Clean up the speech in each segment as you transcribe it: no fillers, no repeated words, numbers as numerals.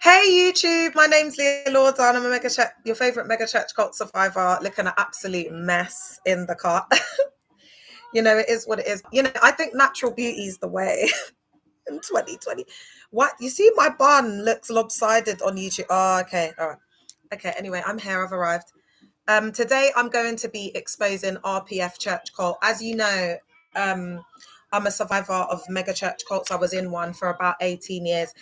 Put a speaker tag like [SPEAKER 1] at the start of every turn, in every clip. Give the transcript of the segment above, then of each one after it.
[SPEAKER 1] Hey YouTube, my name's Leah Lorda and I'm your favourite mega church cult survivor, looking at absolute mess in the car. It is what it is. I think natural beauty is the way in 2020. What? You see my bun looks lopsided on YouTube. Oh, okay. All right. Okay, anyway, I'm here. I've arrived. Today I'm going to be exposing RPF church cult. As you know, I'm a survivor of mega church cults. I was in one for about 18 years.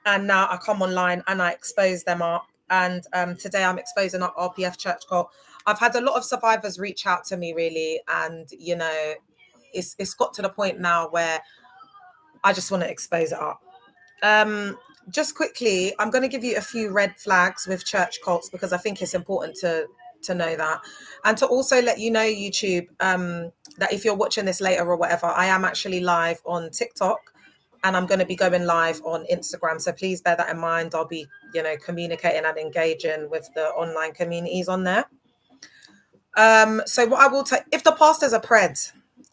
[SPEAKER 1] And now I come online and I expose them up. And today I'm exposing our RPF church cult. I've had a lot of survivors reach out to me, really. And, it's got to the point now where I just want to expose it up. Just quickly, I'm going to give you a few red flags with church cults because I think it's important to know that, and to also let you know, YouTube, that if you're watching this later or whatever, I am actually live on TikTok, and I'm going to be going live on Instagram. So please bear that in mind. I'll be, communicating and engaging with the online communities on there. So what I will take, if the pastors are pred,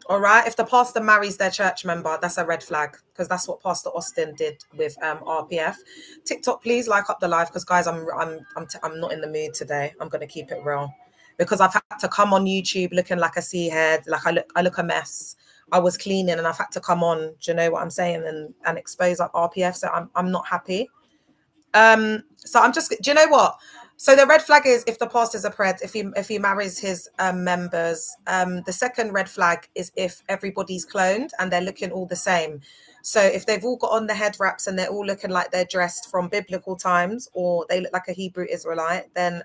[SPEAKER 1] all right, if the pastor marries their church member, that's a red flag, because that's what Pastor Austin did with RPF. TikTok, please like up the live, because guys, I'm not in the mood today. I'm going to keep it real, because I've had to come on YouTube looking like a sea head, like I look a mess. I was cleaning and I've had to come on, do you know what I'm saying, and expose up RPF. So I'm not happy. So I'm just, do you know what? So the red flag is if the pastor's a pred, if he marries his members. The second red flag is if everybody's cloned and they're looking all the same. So if they've all got on the head wraps and they're all looking like they're dressed from biblical times, or they look like a Hebrew Israelite, then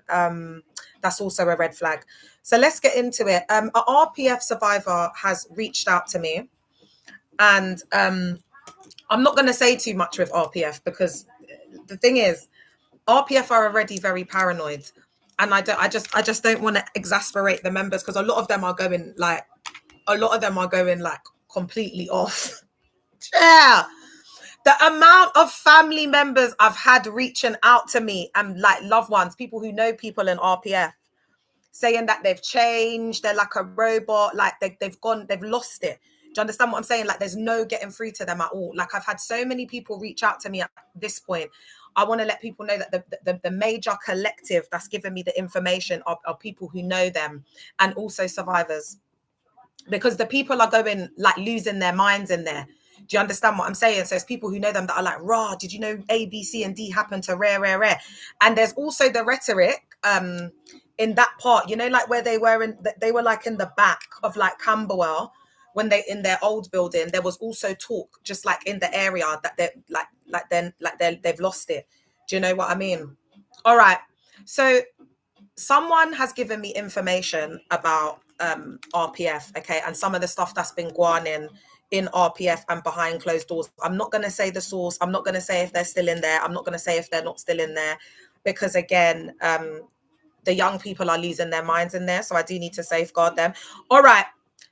[SPEAKER 1] that's also a red flag. So let's get into it. An RPF survivor has reached out to me, and I'm not going to say too much with RPF, because the thing is, RPF are already very paranoid, and I just don't want to exasperate the members, because a lot of them are going like completely off. Yeah. The amount of family members I've had reaching out to me, and like loved ones, people who know people in RPF, saying that they've changed, they're like a robot, like they've lost it. Do you understand what I'm saying? Like there's no getting through to them at all. Like I've had so many people reach out to me at this point. I want to let people know that the major collective that's given me the information are people who know them, and also survivors, because the people are going like losing their minds in there. Do you understand what I'm saying? So it's people who know them that are like, rah, did you know A, B, C, and D happened to rare. And there's also the rhetoric in that part, like where they were like in the back of like Camberwell, when they in their old building, there was also talk just like in the area that they've lost it. Do you know what I mean? All right. So someone has given me information about RPF, okay, and some of the stuff that's been going in RPF and behind closed doors. I'm not going to say the source. I'm not going to say if they're still in there. I'm not going to say if they're not still in there, because again, the young people are losing their minds in there, so I do need to safeguard them. All right.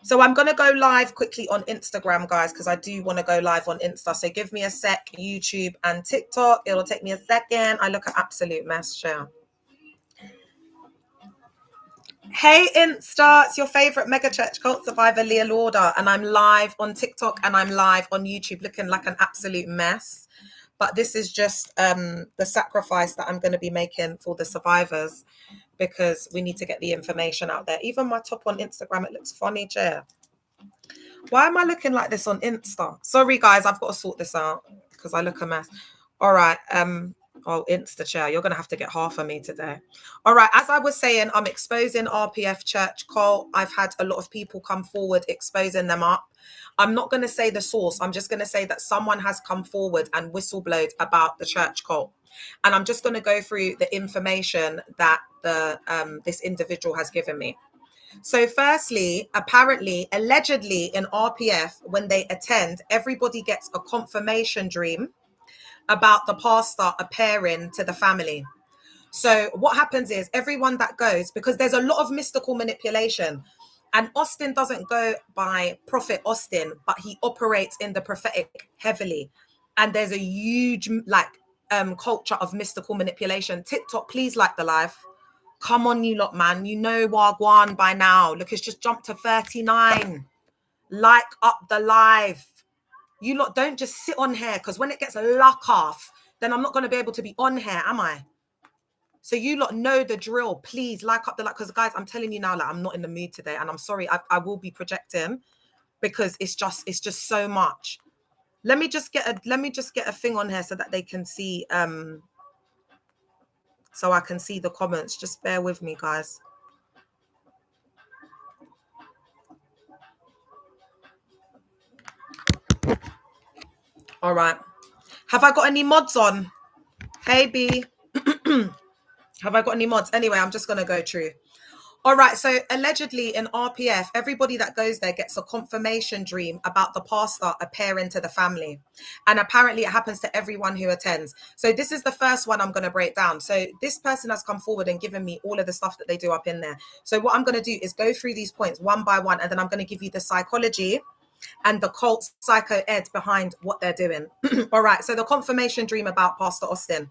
[SPEAKER 1] So I'm going to go live quickly on Instagram, guys, because I do want to go live on Insta. So give me a sec, YouTube and TikTok. It'll take me a second. I look at absolute mess, Shell. Hey Insta, it's your favorite mega church cult survivor, Leah Lorda, and I'm live on TikTok and I'm live on YouTube looking like an absolute mess. But this is just the sacrifice that I'm going to be making for the survivors, because we need to get the information out there. Even my top on Instagram, it looks funny, Chair. Why am I looking like this on Insta? Sorry, guys, I've got to sort this out because I look a mess. All right. Oh, Insta Chair, you're going to have to get half of me today. All right. As I was saying, I'm exposing RPF church cult. I've had a lot of people come forward exposing them up. I'm not going to say the source. I'm just going to say that someone has come forward and whistleblowed about the church cult. And I'm just going to go through the information that this individual has given me. So firstly, apparently, allegedly in RPF, when they attend, everybody gets a confirmation dream about the pastor appearing to the family. So what happens is everyone that goes, because there's a lot of mystical manipulation, and Austin doesn't go by Prophet Austin, but he operates in the prophetic heavily. And there's a huge culture of mystical manipulation. TikTok, please like the live. Come on, you lot, man. You know Wagwan by now. Look, it's just jumped to 39. Like up the live. You lot don't just sit on here, because when it gets lock off, then I'm not going to be able to be on here, am I? So you lot know the drill. Please like up the like, because guys, I'm telling you now, like I'm not in the mood today, and I'm sorry, I will be projecting because it's just so much. Let me just get a thing on here so that they can see so I can see the comments. Just bear with me, guys. All right. Have I got any mods on? Hey B. Have I got any mods? Anyway, I'm just gonna go through. All right, so allegedly in RPF, everybody that goes there gets a confirmation dream about the pastor appearing to the family. And apparently it happens to everyone who attends. So this is the first one I'm going to break down. So this person has come forward and given me all of the stuff that they do up in there. So what I'm going to do is go through these points one by one, and then I'm going to give you the psychology and the cult psycho ed behind what they're doing. All right, so the confirmation dream about Pastor Austin.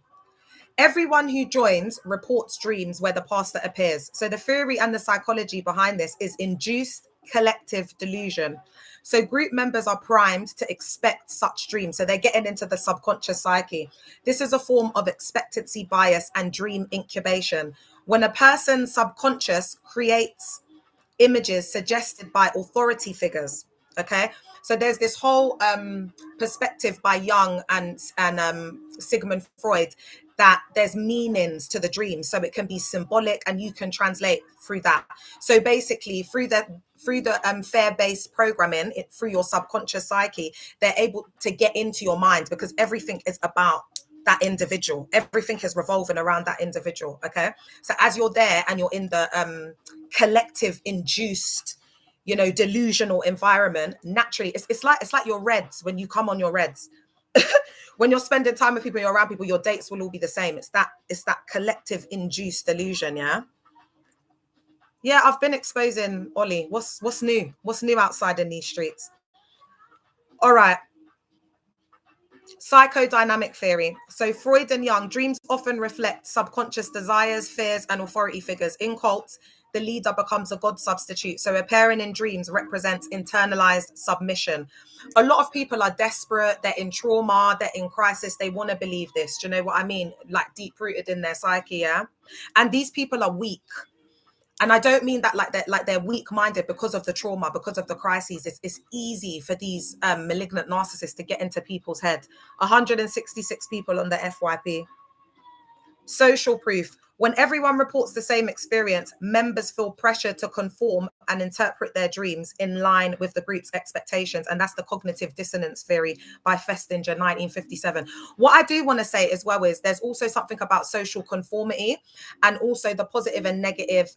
[SPEAKER 1] Everyone who joins reports dreams where the pastor appears. So the theory and the psychology behind this is induced collective delusion. So group members are primed to expect such dreams. So they're getting into the subconscious psyche. This is a form of expectancy bias and dream incubation. When a person's subconscious creates images suggested by authority figures. Okay, so there's this whole perspective by Jung and Sigmund Freud that there's meanings to the dream, so it can be symbolic and you can translate through that. So basically through the fear-based programming, through your subconscious psyche, they're able to get into your mind because everything is about that individual. Everything is revolving around that individual. Okay, so as you're there and you're in the collective induced, delusional environment, naturally it's like your reds. When you come on your reds, when you're spending time with people, you're around people, your dates will all be the same. It's that collective induced delusion. Yeah, I've been exposing Ollie. What's new outside in these streets? All right. Psychodynamic theory. So Freud and Jung, dreams often reflect subconscious desires, fears, and authority figures. In cults, the leader becomes a god substitute. So appearing in dreams represents internalized submission. A lot of people are desperate, they're in trauma, they're in crisis, they want to believe this. Do you know what I mean? Like deep rooted in their psyche, yeah? And these people are weak. And I don't mean that like they're weak-minded because of the trauma, because of the crises. It's easy for these malignant narcissists to get into people's head. 166 people on the FYP. Social proof. When everyone reports the same experience, members feel pressure to conform and interpret their dreams in line with the group's expectations. And that's the cognitive dissonance theory by Festinger, 1957. What I do want to say as well is there's also something about social conformity and also the positive and negative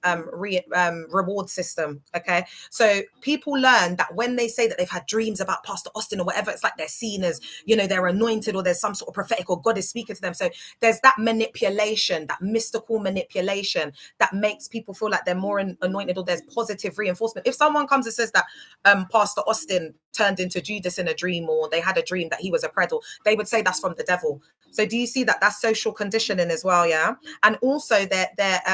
[SPEAKER 1] reward system. Okay. So people learn that when they say that they've had dreams about Pastor Austin or whatever, it's like they're seen as, they're anointed or there's some sort of prophetic or God is speaking to them. So there's that manipulation, that mystical manipulation that makes people feel like they're more anointed or there's positive reinforcement. If someone comes and says that Pastor Austin turned into Judas in a dream or they had a dream that he was a predel, they would say that's from the devil. So do you see that that's social conditioning as well? Yeah. And also they're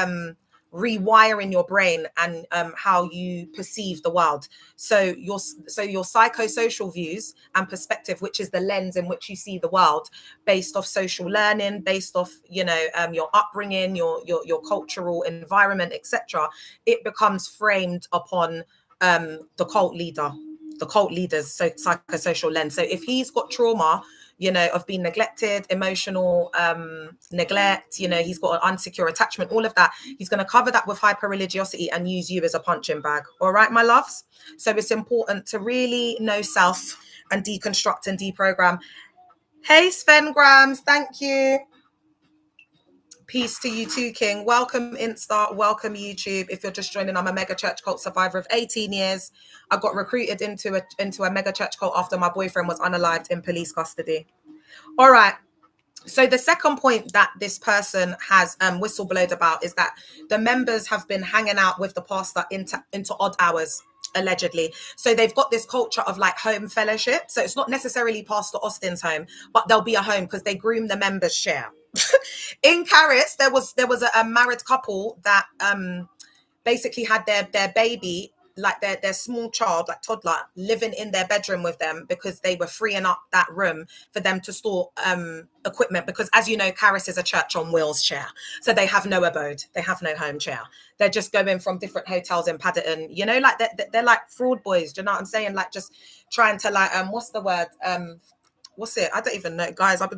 [SPEAKER 1] rewiring your brain and how you perceive the world. So your psychosocial views and perspective, which is the lens in which you see the world, based off social learning, based off your upbringing, your cultural environment, etc. It becomes framed upon the cult leader's psychosocial lens. So if he's got trauma, of being neglected, emotional neglect, he's got an unsecure attachment, all of that, he's going to cover that with hyper religiosity and use you as a punching bag. All right, my loves. So it's important to really know self and deconstruct and deprogram. Hey, Sven Grams, thank you. Peace to you too, King. Welcome Insta, welcome YouTube. If you're just joining, I'm a mega church cult survivor of 18 years. I got recruited into a mega church cult after my boyfriend was unalived in police custody. All right. So the second point that this person has whistleblowed about is that the members have been hanging out with the pastor into odd hours, allegedly. So they've got this culture of like home fellowship. So it's not necessarily Pastor Austin's home, but there'll be a home because they groom the members share. In Paris, there was a married couple that basically had their baby like their small child, like toddler, living in their bedroom with them because they were freeing up that room for them to store equipment. Because as you know, Caris is a church on wheels chair, so they have no abode, they have no home chair. They're just going from different hotels in Paddington, you know, like they're like fraud boys. Do you know what I'm saying? Like just trying to like what's the word? What's it? I don't even know, guys. I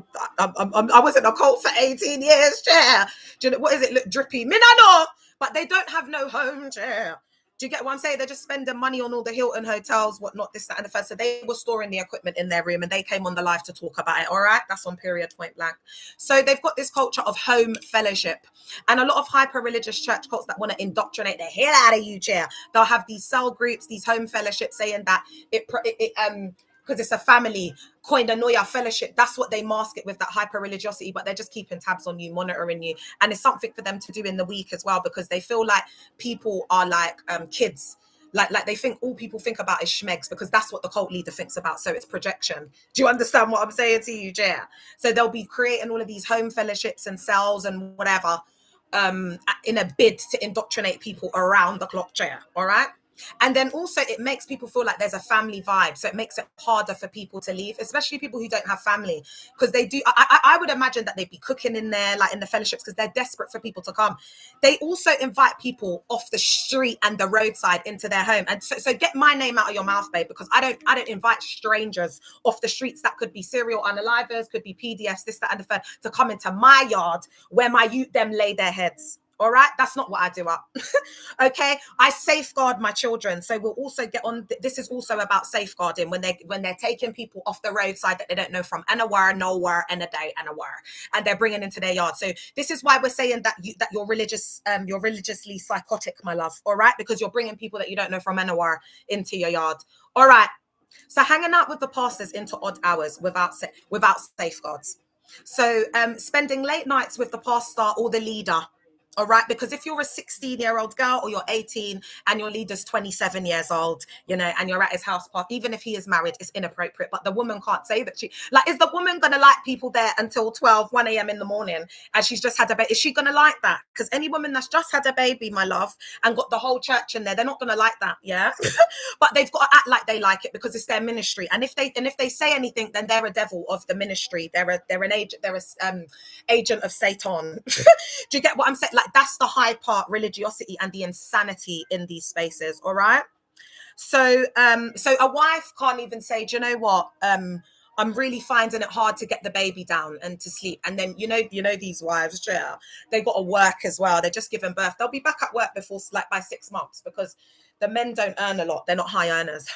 [SPEAKER 1] was in a cult for 18 years, chair. Do you know what is it? Look drippy. Me I know, but they don't have no home chair. Do you get what I'm saying? They're just spending money on all the Hilton hotels, whatnot, this, that, and the first. So they were storing the equipment in their room and they came on the live to talk about it. All right. That's on period point blank. So they've got this culture of home fellowship and a lot of hyper religious church cults that want to indoctrinate the hell out of you, chair. They'll have these cell groups, these home fellowships saying that because it's a family koinonia fellowship, that's what they mask it with, that hyper religiosity, but they're just keeping tabs on you, monitoring you. And it's something for them to do in the week as well, because they feel like people are like kids. Like they think all people think about is schmegs, because that's what the cult leader thinks about. So it's projection. Do you understand what I'm saying to you, Jaya? So they'll be creating all of these home fellowships and cells and whatever in a bid to indoctrinate people around the clock, Jaya. All right. And then also it makes people feel like there's a family vibe. So it makes it harder for people to leave, especially people who don't have family, because they do. I would imagine that they'd be cooking in there, like in the fellowships, because they're desperate for people to come. They also invite people off the street and the roadside into their home. And so get my name out of your mouth, babe, because I don't invite strangers off the streets. That could be serial unalivers, could be PDFs, this, that, and the third, to come into my yard where my youth them lay their heads. All right, that's not what I do up. Okay, I safeguard my children. So we'll also get on. This is also about safeguarding when they're taking people off the roadside that they don't know from anywhere, nowhere, and a day, and a where, and they're bringing into their yard. So this is why we're saying that you're religious, you're religiously psychotic, my love. All right, because you're bringing people that you don't know from anywhere into your yard. All right. So hanging out with the pastors into odd hours without safeguards. So spending late nights with the pastor or the leader. All right, because if you're a 16-year-old girl or you're 18 and your leader's 27 years old, you know, and you're at his house party, even if he is married, it's inappropriate. But the woman can't say that is the woman going to like people there until 1 a.m. in the morning and she's just had a baby? Is she going to like that? Because any woman that's just had a baby, my love, and got the whole church in there, they're not going to like that. Yeah. But they've got to act like they like it because it's their ministry. And if they say anything, then they're a devil of the ministry. They're an agent. They're a agent of Satan. Do you get what I'm saying? Like, that's the high part religiosity and the insanity in these spaces. All right. So a wife can't even say, do you know what? I'm really finding it hard to get the baby down and to sleep. And then, you know, these wives, yeah, they got to work as well. They're just giving birth. They'll be back at work by 6 months because the men don't earn a lot. They're not high earners.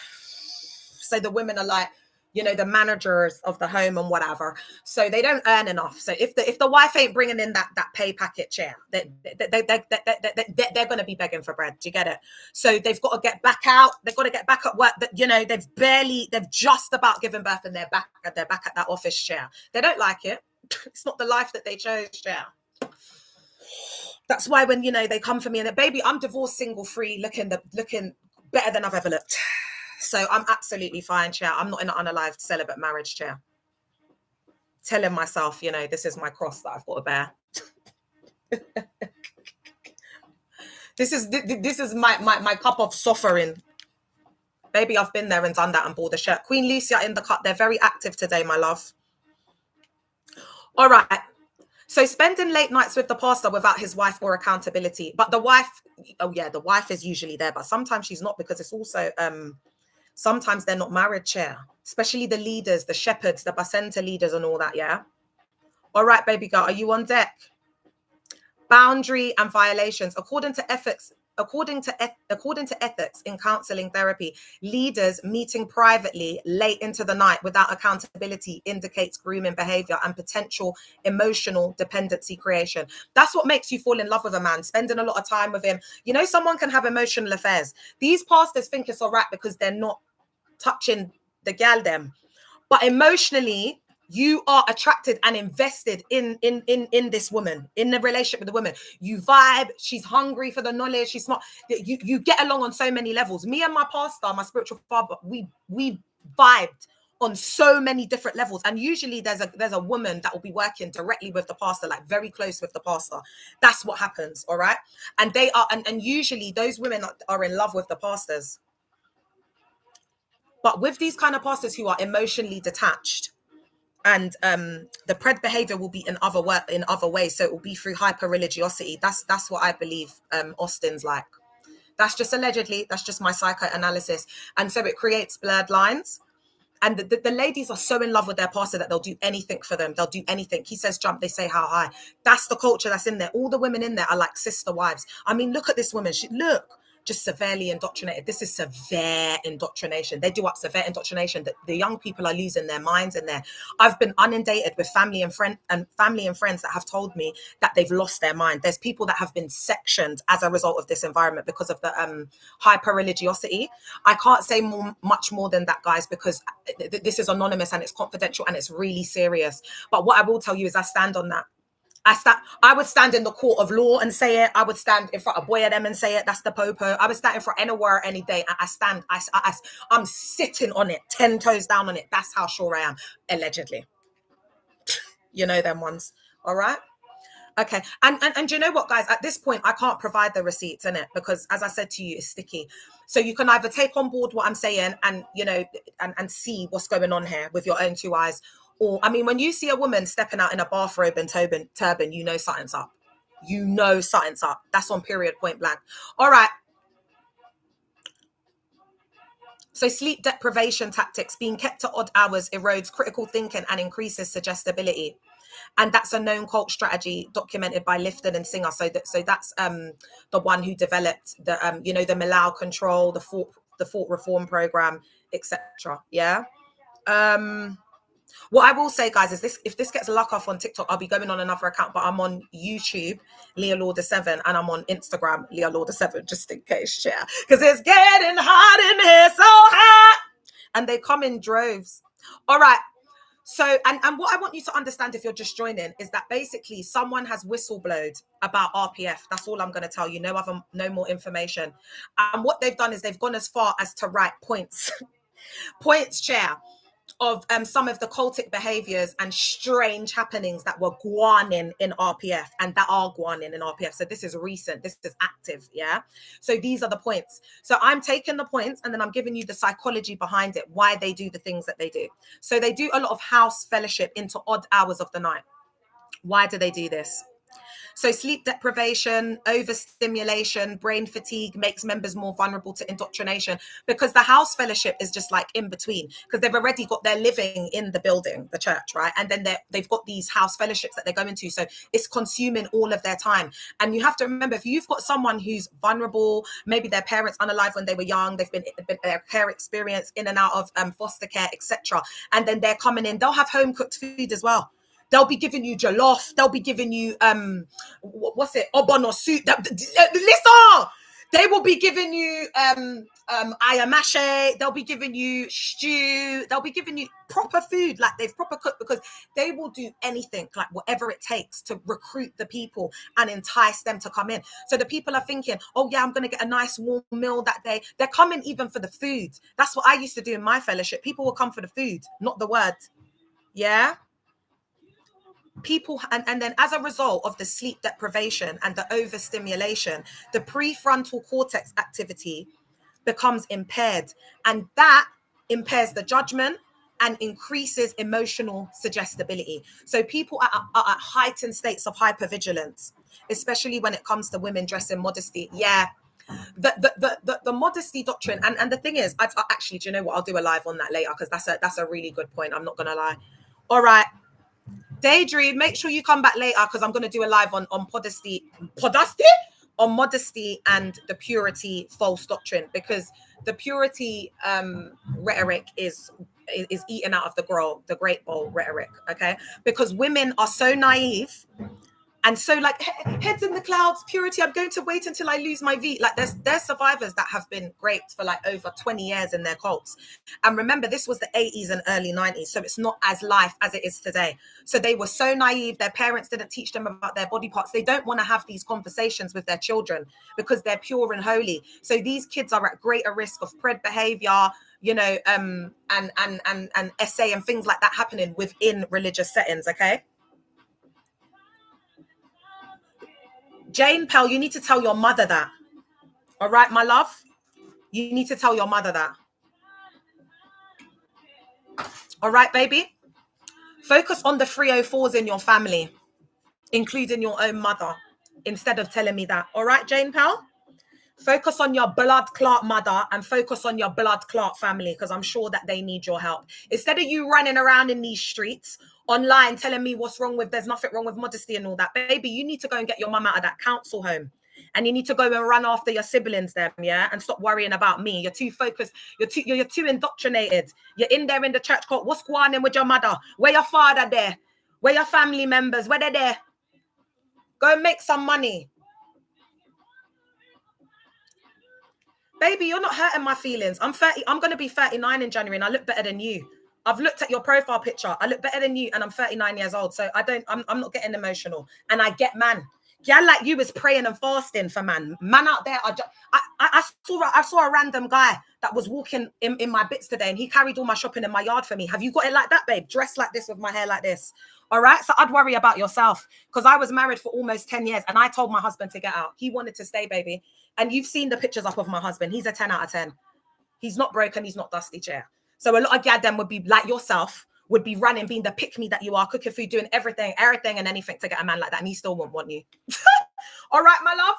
[SPEAKER 1] So the women are like, you know, the managers of the home and whatever. So they don't earn enough. So if the wife ain't bringing in that pay packet chair, they're going to be begging for bread. Do you get it? So they've got to get back out. They've got to get back at work. That, you know, they've just about given birth and they're back at that office chair. They don't like it. It's not the life that they chose, chair. That's why when, you know, they come for me and they're, baby, I'm divorced, single, free, looking better than I've ever looked. So I'm absolutely fine, chair. I'm not in an unalived celibate marriage, chair. Telling myself, you know, this is my cross that I've got to bear. This is my cup of suffering. Baby, I've been there and done that and bought the shirt. Queen Lucia in the cut. They're very active today, my love. All right. So spending late nights with the pastor without his wife or accountability. But the wife, oh yeah, the wife is usually there, but sometimes she's not because it's also... sometimes they're not married, chair, especially the leaders, the shepherds, the Bacenta leaders and all that, yeah? All right, baby girl, are you on deck? Boundary and violations. According to ethics in counseling therapy, leaders meeting privately late into the night without accountability indicates grooming behavior and potential emotional dependency creation. That's what makes you fall in love with a man, spending a lot of time with him. You know, someone can have emotional affairs. These pastors think it's all right because they're not touching the gal them. But emotionally, you are attracted and invested in this woman, in the relationship with the woman. You vibe. She's hungry for the knowledge. She's smart. You get along on so many levels. Me and my pastor, my spiritual father, we vibed on so many different levels. And usually there's a woman that will be working directly with the pastor, like very close with the pastor. That's what happens. All right. And they are, and usually those women are in love with the pastors. But with these kind of pastors who are emotionally detached, and the pred behavior will be in other ways. So it will be through hyper religiosity. That's what I believe Austin's like. That's just allegedly, that's just my psychoanalysis. And so it creates blurred lines. And the ladies are so in love with their pastor that they'll do anything for them. They'll do anything. He says jump, they say how high. That's the culture that's in there. All the women in there are like sister wives. I mean, look at this woman. Look, just severely indoctrinated. This is severe indoctrination. They do up severe indoctrination. The young people are losing their minds in there. I've been inundated with family and friends that have told me that they've lost their mind. There's people that have been sectioned as a result of this environment because of the hyper religiosity. I can't say much more than that, guys, because this is anonymous and it's confidential and it's really serious. But what I will tell you is I stand on that. I would stand in the court of law and say it. I would stand in front of boy of them and say it. That's the popo. I would stand in front anywhere any day. I'm sitting on it, 10 toes down on it. That's how sure I am, allegedly. You know them ones. All right. Okay. And you know what, guys, at this point, I can't provide the receipts in it because, as I said to you, it's sticky. So you can either take on board what I'm saying and, you know, and see what's going on here with your own two eyes. Or, I mean, when you see a woman stepping out in a bathrobe and turban, you know something's up. You know something's up. That's on period, point blank. All right. So sleep deprivation tactics, being kept to odd hours, erodes critical thinking and increases suggestibility. And that's a known cult strategy documented by Lifton and Singer. So that's the one who developed the the Millau control, the Fort Reform program, etc. Yeah. What I will say, guys, is if this gets luck off on TikTok, I'll be going on another account, but I'm on YouTube, Leah Lauder 7, and I'm on Instagram, Leah Lauder 7, just in case, yeah. Because it's getting hot in here, so hot. And they come in droves. All right. So, and what I want you to understand if you're just joining is that basically someone has whistleblowed about RPF. That's all I'm going to tell you. No more information. And what they've done is they've gone as far as to write points, chair, of some of the cultic behaviors and strange happenings that were guaning in RPF and that are guaning in RPF. So this is recent, this is active, yeah? So these are the points. So I'm taking the points and then I'm giving you the psychology behind it, why they do the things that they do. So they do a lot of house fellowship into odd hours of the night. Why do they do this? So sleep deprivation, overstimulation, brain fatigue makes members more vulnerable to indoctrination because the house fellowship is just like in between because they've already got their living in the building, the church, right? And then they've got these house fellowships that they're going to. So it's consuming all of their time. And you have to remember, if you've got someone who's vulnerable, maybe their parents unalive when they were young, they've been their care experience in and out of foster care, etc. And then they're coming in, they'll have home cooked food as well. They'll be giving you jollof. They'll be giving you obono soup. Listen, they will be giving you ayamache. They'll be giving you stew. They'll be giving you proper food, like they've proper cooked, because they will do anything, like whatever it takes to recruit the people and entice them to come in. So the people are thinking, oh yeah, I'm going to get a nice warm meal that day. They're coming even for the food. That's what I used to do in my fellowship. People will come for the food, not the word. Yeah. People and then as a result of the sleep deprivation and the overstimulation, the prefrontal cortex activity becomes impaired, and that impairs the judgment and increases emotional suggestibility. So people are at heightened states of hypervigilance, especially when it comes to women dressing modesty. Yeah. The modesty doctrine, and the thing is, I've actually, do you know what, I'll do a live on that later because that's a really good point. I'm not gonna lie. All right. Daydream, make sure you come back later because I'm going to do a live on modesty and the purity false doctrine, because the purity rhetoric is eaten out of the great bowl rhetoric, okay? Because women are so naive and so like heads in the clouds, purity, I'm going to wait until I lose my V. Like there's survivors that have been raped for like over 20 years in their cults. And remember, this was the 80s and early 90s. So it's not as life as it is today. So they were so naive. Their parents didn't teach them about their body parts. They don't want to have these conversations with their children because they're pure and holy. So these kids are at greater risk of pred behavior, you know, and essay and things like that happening within religious settings, okay? Jane Pell, you need to tell your mother that. All right, my love? You need to tell your mother that. All right, baby? Focus on the 304s in your family, including your own mother, instead of telling me that. All right, Jane Pell? Focus on your blood clot mother and focus on your blood clot family, because I'm sure that they need your help. Instead of you running around in these streets online telling me what's wrong with, there's nothing wrong with modesty and all that, baby, you need to go and get your mum out of that council home. And you need to go and run after your siblings then, yeah? And stop worrying about me. You're too focused. You're too indoctrinated. You're in there in the church court. What's going on with your mother? Where your father there? Where your family members? Where they're there? Go and make some money. Baby, you're not hurting my feelings. I'm 30. I'm going to be 39 in January and I look better than you. I've looked at your profile picture. I look better than you and I'm 39 years old. So I'm not getting emotional. And I get man. Girl like you is praying and fasting for man. Man out there. I saw a random guy that was walking in my bits today and he carried all my shopping in my yard for me. Have you got it like that, babe? Dressed like this with my hair like this. All right. So I'd worry about yourself because I was married for almost 10 years and I told my husband to get out. He wanted to stay, baby. And you've seen the pictures up of my husband. He's a 10 out of 10. He's not broken. He's not dusty chair. So a lot of gaddem would be like yourself, would be running, being the pick me that you are, cooking food, doing everything and anything to get a man like that. And he still won't want you. All right, my love.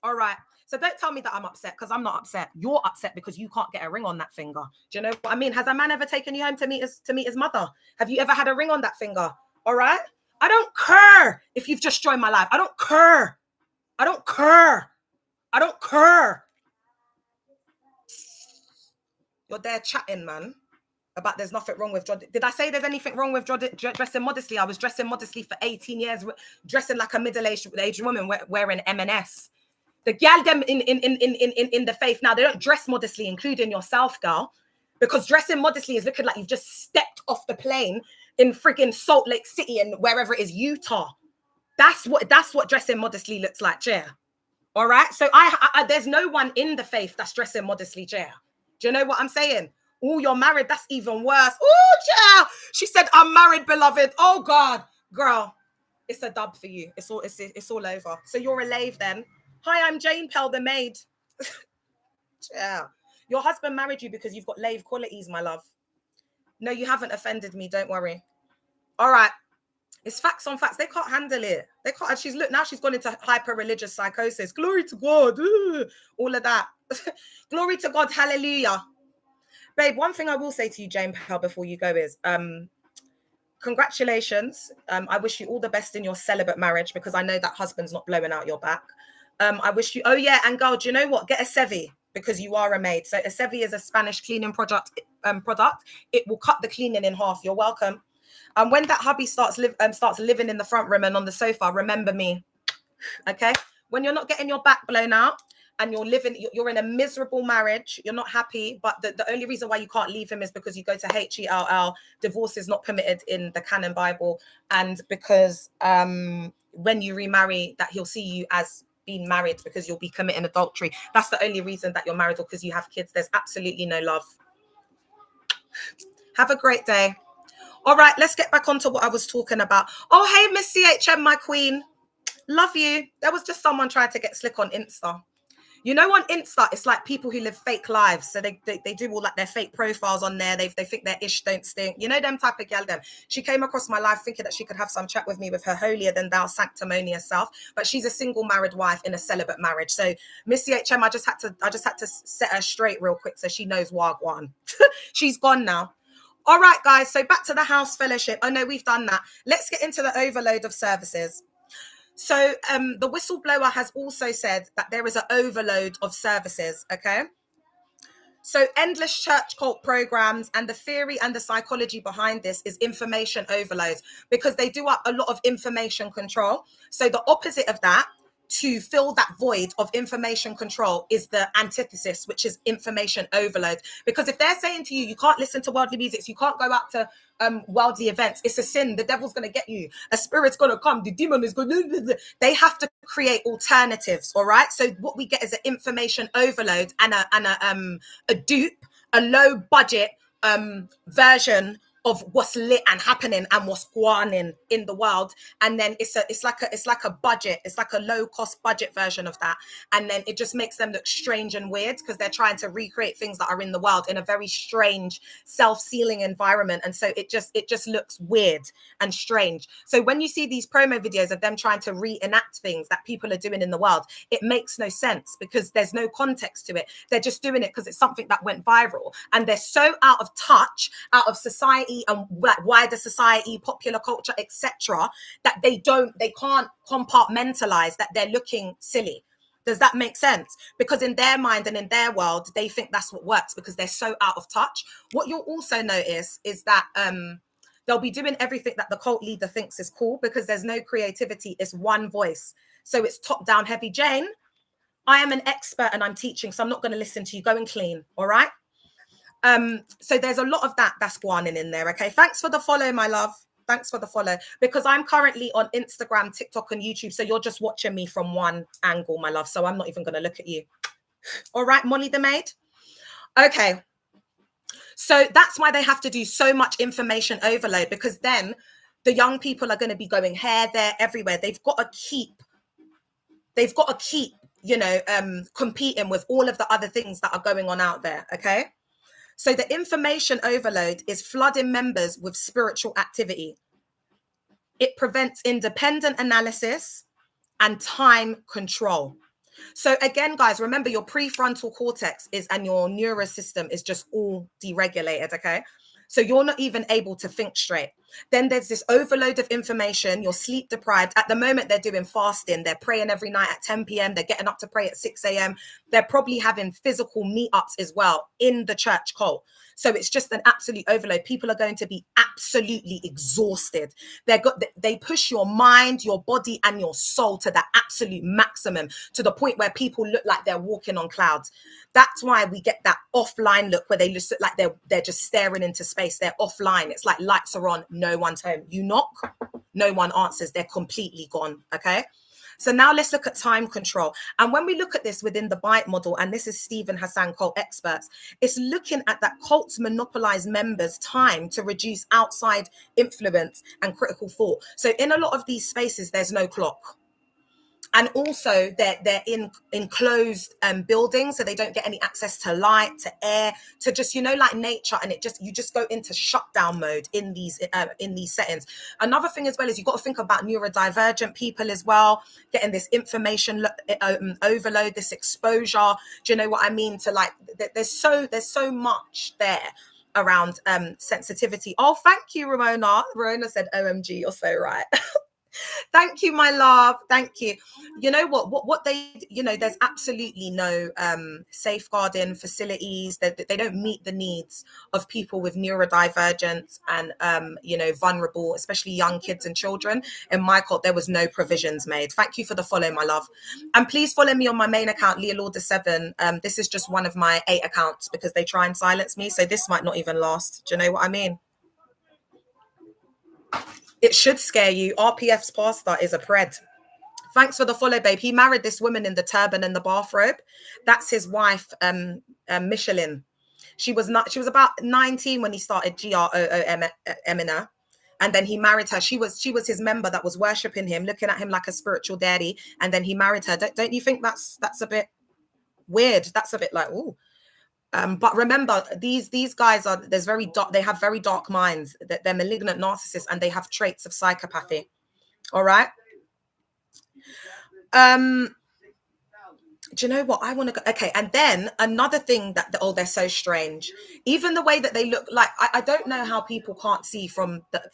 [SPEAKER 1] All right. So don't tell me that I'm upset because I'm not upset. You're upset because you can't get a ring on that finger. Do you know what I mean? Has a man ever taken you home to meet his mother? Have you ever had a ring on that finger? All right. I don't care if you've just joined my life. I don't care. I don't care. I don't care. You're there chatting, man, about there's nothing wrong with... Did I say there's anything wrong with dressing modestly? I was dressing modestly for 18 years, dressing like a middle-aged woman wearing M&S. The gal them in the faith now, they don't dress modestly, including yourself, girl, because dressing modestly is looking like you've just stepped off the plane in friggin' Salt Lake City and wherever it is, Utah. That's what dressing modestly looks like, chair. All right. So I there's no one in the faith that's dressing modestly, chair. Do you know what I'm saying? Oh, you're married. That's even worse. Oh, chair. She said, I'm married, beloved. Oh God, girl, it's a dub for you. It's all over. So you're a lave then. Hi, I'm Jane Pell, the maid. Chair. Your husband married you because you've got lave qualities, my love. No, you haven't offended me. Don't worry. All right. It's facts on facts. They can't handle it. They can't. Now she's gone into hyper-religious psychosis. Glory to God. Ooh, all of that. Glory to God. Hallelujah. Babe, one thing I will say to you, Jane Pell, before you go is, congratulations. I wish you all the best in your celibate marriage because I know that husband's not blowing out your back. I wish you, oh yeah, and girl, do you know what? Get a Sevi because you are a maid. So a Sevi is a Spanish cleaning product. It will cut the cleaning in half. You're welcome. And when that hubby starts living in the front room and on the sofa, remember me, okay? When you're not getting your back blown out and you're in a miserable marriage, you're not happy, but the only reason why you can't leave him is because you go to HELL, divorce is not permitted in the canon Bible, and because when you remarry, that he'll see you as being married because you'll be committing adultery. That's the only reason that you're married, or because you have kids. There's absolutely no love. Have a great day. All right, let's get back onto what I was talking about. Oh, hey, Miss CHM, my queen. Love you. There was just someone trying to get slick on Insta. You know, on Insta, it's like people who live fake lives. So they do all like their fake profiles on there. They think their ish don't stink. You know, them type of gal, them. She came across my life thinking that she could have some chat with me with her holier than thou sanctimonious self. But she's a single married wife in a celibate marriage. So Miss CHM, I just had to set her straight real quick so she knows wagwan. She's gone now. All right, guys, so back to the house fellowship. I know we've done that. Let's get into the overload of services. So the whistleblower has also said that there is an overload of services, okay? So endless church cult programs, and the theory and the psychology behind this is information overload, because they do up a lot of information control. So the opposite of that, to fill that void of information control, is the antithesis, which is information overload. Because if they're saying to you, you can't listen to worldly music, you can't go out to worldly events, it's a sin, the devil's going to get you, a spirit's going to come, the demon is going to... They have to create alternatives, all right? So what we get is an information overload and a dupe a low budget version of what's lit and happening and what's going on in the world, and then it's like a budget, it's like a low cost budget version of that, and then it just makes them look strange and weird because they're trying to recreate things that are in the world in a very strange self-sealing environment, and so it just looks weird and strange. So when you see these promo videos of them trying to reenact things that people are doing in the world, it makes no sense because there's no context to it. They're just doing it because it's something that went viral, and they're so out of touch, out of society and like wider society, popular culture, etc., that they can't compartmentalize that they're looking silly. Does that make sense? Because in their mind and in their world, they think that's what works because they're so out of touch. What you'll also notice is that they'll be doing everything that the cult leader thinks is cool because there's no creativity. It's one voice. So it's top down heavy. Jane, I am an expert and I'm teaching, so I'm not going to listen to you. Go and clean. All right. So there's a lot of that's going in there. Okay. Thanks for the follow, my love. Thanks for the follow, because I'm currently on Instagram, TikTok, and YouTube. So you're just watching me from one angle, my love. So I'm not even going to look at you. All right, Molly the maid. Okay. So that's why they have to do so much information overload, because then the young people are going to be going here, there, everywhere. They've got to keep, you know, competing with all of the other things that are going on out there. Okay. So the information overload is flooding members with spiritual activity. It prevents independent analysis and time control. So again, guys, remember your prefrontal cortex and your nervous system is just all deregulated, okay? So you're not even able to think straight. Then there's this overload of information. You're sleep deprived. At the moment, they're doing fasting. They're praying every night at 10 p.m. They're getting up to pray at 6 a.m. They're probably having physical meetups as well in the church cult. So it's just an absolute overload. People are going to be absolutely exhausted. They push your mind, your body, and your soul to the absolute maximum, to the point where people look like they're walking on clouds. That's why we get that offline look where they just look like they're just staring into space. They're offline. It's like lights are on, no one's home. You knock, no one answers. They're completely gone. Okay. So now let's look at time control. And when we look at this within the Byte model, and this is Stephen Hassan Cult Experts, it's looking at that cults monopolize members' time to reduce outside influence and critical thought. So in a lot of these spaces, there's no clock. And also they're in enclosed buildings, so they don't get any access to light, to air, to just, you know, like nature, and you just go into shutdown mode in these settings. Another thing as well is you've got to think about neurodivergent people as well, getting this information overload, this exposure. Do you know what I mean? To like, there's so much there around sensitivity. Oh, thank you, Ramona. Ramona said, "OMG, you're so right." Thank you, my love. Thank you. You know what they, you know, there's absolutely no safeguarding facilities. They don't meet the needs of people with neurodivergence and, you know, vulnerable, especially young kids and children. In my cult, there was no provisions made. Thank you for the follow, my love. And please follow me on my main account, Leah Lauder 7. This is just one of my 8 accounts because they try and silence me. So this might not even last. Do you know what I mean? It should scare you. RPF's pastor is a pred. Thanks for the follow, babe. He married this woman in the turban and the bathrobe. That's his wife, Michelin. She was about 19 when he started Emina. And then he married her. She was his member that was worshiping him, looking at him like a spiritual daddy. And then he married her. Don't you think that's a bit weird? That's a bit like, ooh. But remember, these guys they have very dark minds. They're malignant narcissists and they have traits of psychopathy. All right. Do you know what I want to go? Okay. And then another thing they're so strange. Even the way that they look, like, I don't know how people can't see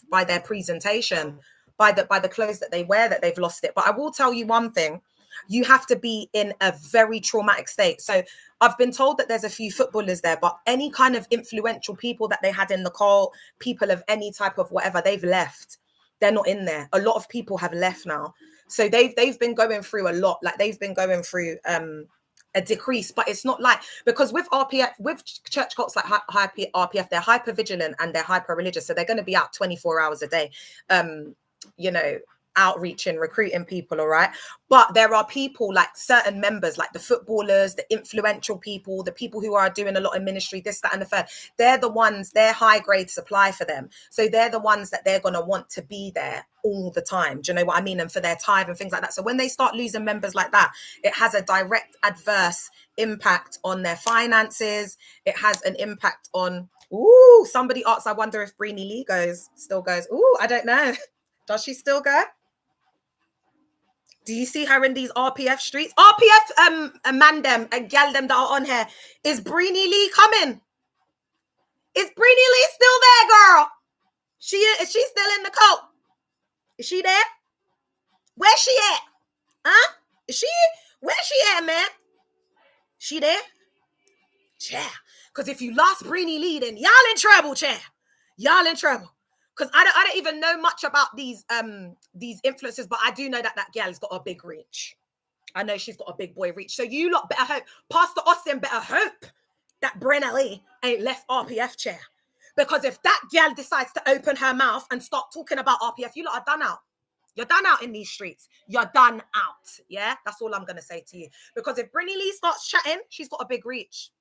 [SPEAKER 1] by their presentation, by the clothes that they wear, that they've lost it. But I will tell you one thing. You have to be in a very traumatic state. So I've been told that there's a few footballers there, but any kind of influential people that they had in the cult, people of any type of whatever, they've left. They're not in there. A lot of people have left now. So they've been going through a lot. Like they've been going through a decrease, but it's not like, because with RPF, with church cults like RPF, they're hyper vigilant and they're hyper religious. So they're going to be out 24 hours a day. You know, outreaching, recruiting people, all right? But there are people like certain members, like the footballers, the influential people, the people who are doing a lot of ministry, this, that, and the third. They're the ones, they're high grade supply for them. So they're the ones that they're going to want to be there all the time. Do you know what I mean? And for their tithe and things like that. So when they start losing members like that, it has a direct adverse impact on their finances. It has an impact on, ooh, somebody asks, I wonder if Breenie Lee still goes. Ooh, I don't know. Does she still go? Do you see her in these RPF streets? RPF man them and gal them that are on here. Is Breenie Lee coming? Is Breenie Lee still there, girl? Is she still in the coat? Is she there? Where's she at? Huh? Where's she at, man? She there? Yeah. Because if you lost Breenie Lee, then y'all in trouble, Chad. Y'all in trouble. Because I don't even know much about these influencers, but I do know that gal's got a big reach. I know she's got a big boy reach. So you lot better hope, Pastor Austin better hope that Brenna Lee ain't left RPF chair. Because if that gal decides to open her mouth and start talking about RPF, you lot are done out. You're done out in these streets. You're done out. Yeah, that's all I'm going to say to you. Because if Brenna Lee starts chatting, she's got a big reach.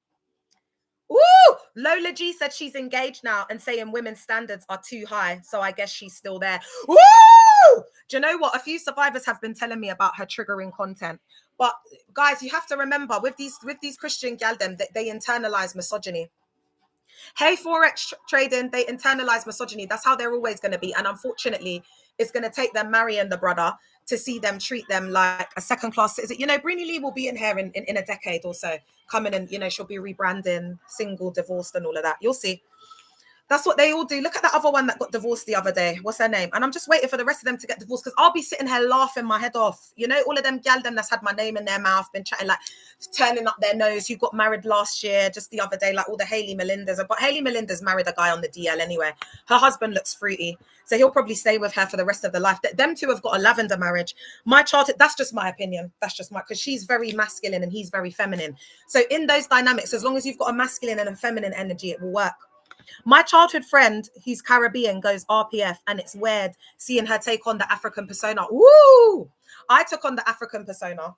[SPEAKER 1] Ooh, Lola G said she's engaged now and saying women's standards are too high. So I guess she's still there. Woo! Do you know what? A few survivors have been telling me about her triggering content. But guys, you have to remember with these Christian gal them, they internalize misogyny. Hey, Forex trading, they internalize misogyny. That's how they're always going to be. And unfortunately, it's going to take them marrying the brother to see them treat them like a second class citizen. You know, Breenie Lee will be in here in a decade or so, coming and, you know, she'll be rebranding, single, divorced and all of that. You'll see. That's what they all do. Look at that other one that got divorced the other day. What's her name? And I'm just waiting for the rest of them to get divorced because I'll be sitting here laughing my head off. You know, all of them gal them that's had my name in their mouth, been chatting like turning up their nose. Who got married last year, just the other day, like all the Hayley Melindas. But Hayley Melinda's married a guy on the DL anyway. Her husband looks fruity, so he'll probably stay with her for the rest of the life. Them two have got a lavender marriage. My childhood, that's just my opinion. That's just because she's very masculine and he's very feminine. So in those dynamics, as long as you've got a masculine and a feminine energy, it will work. My childhood friend, he's Caribbean, goes RPF, and it's weird seeing her take on the African persona. Woo! I took on the African persona.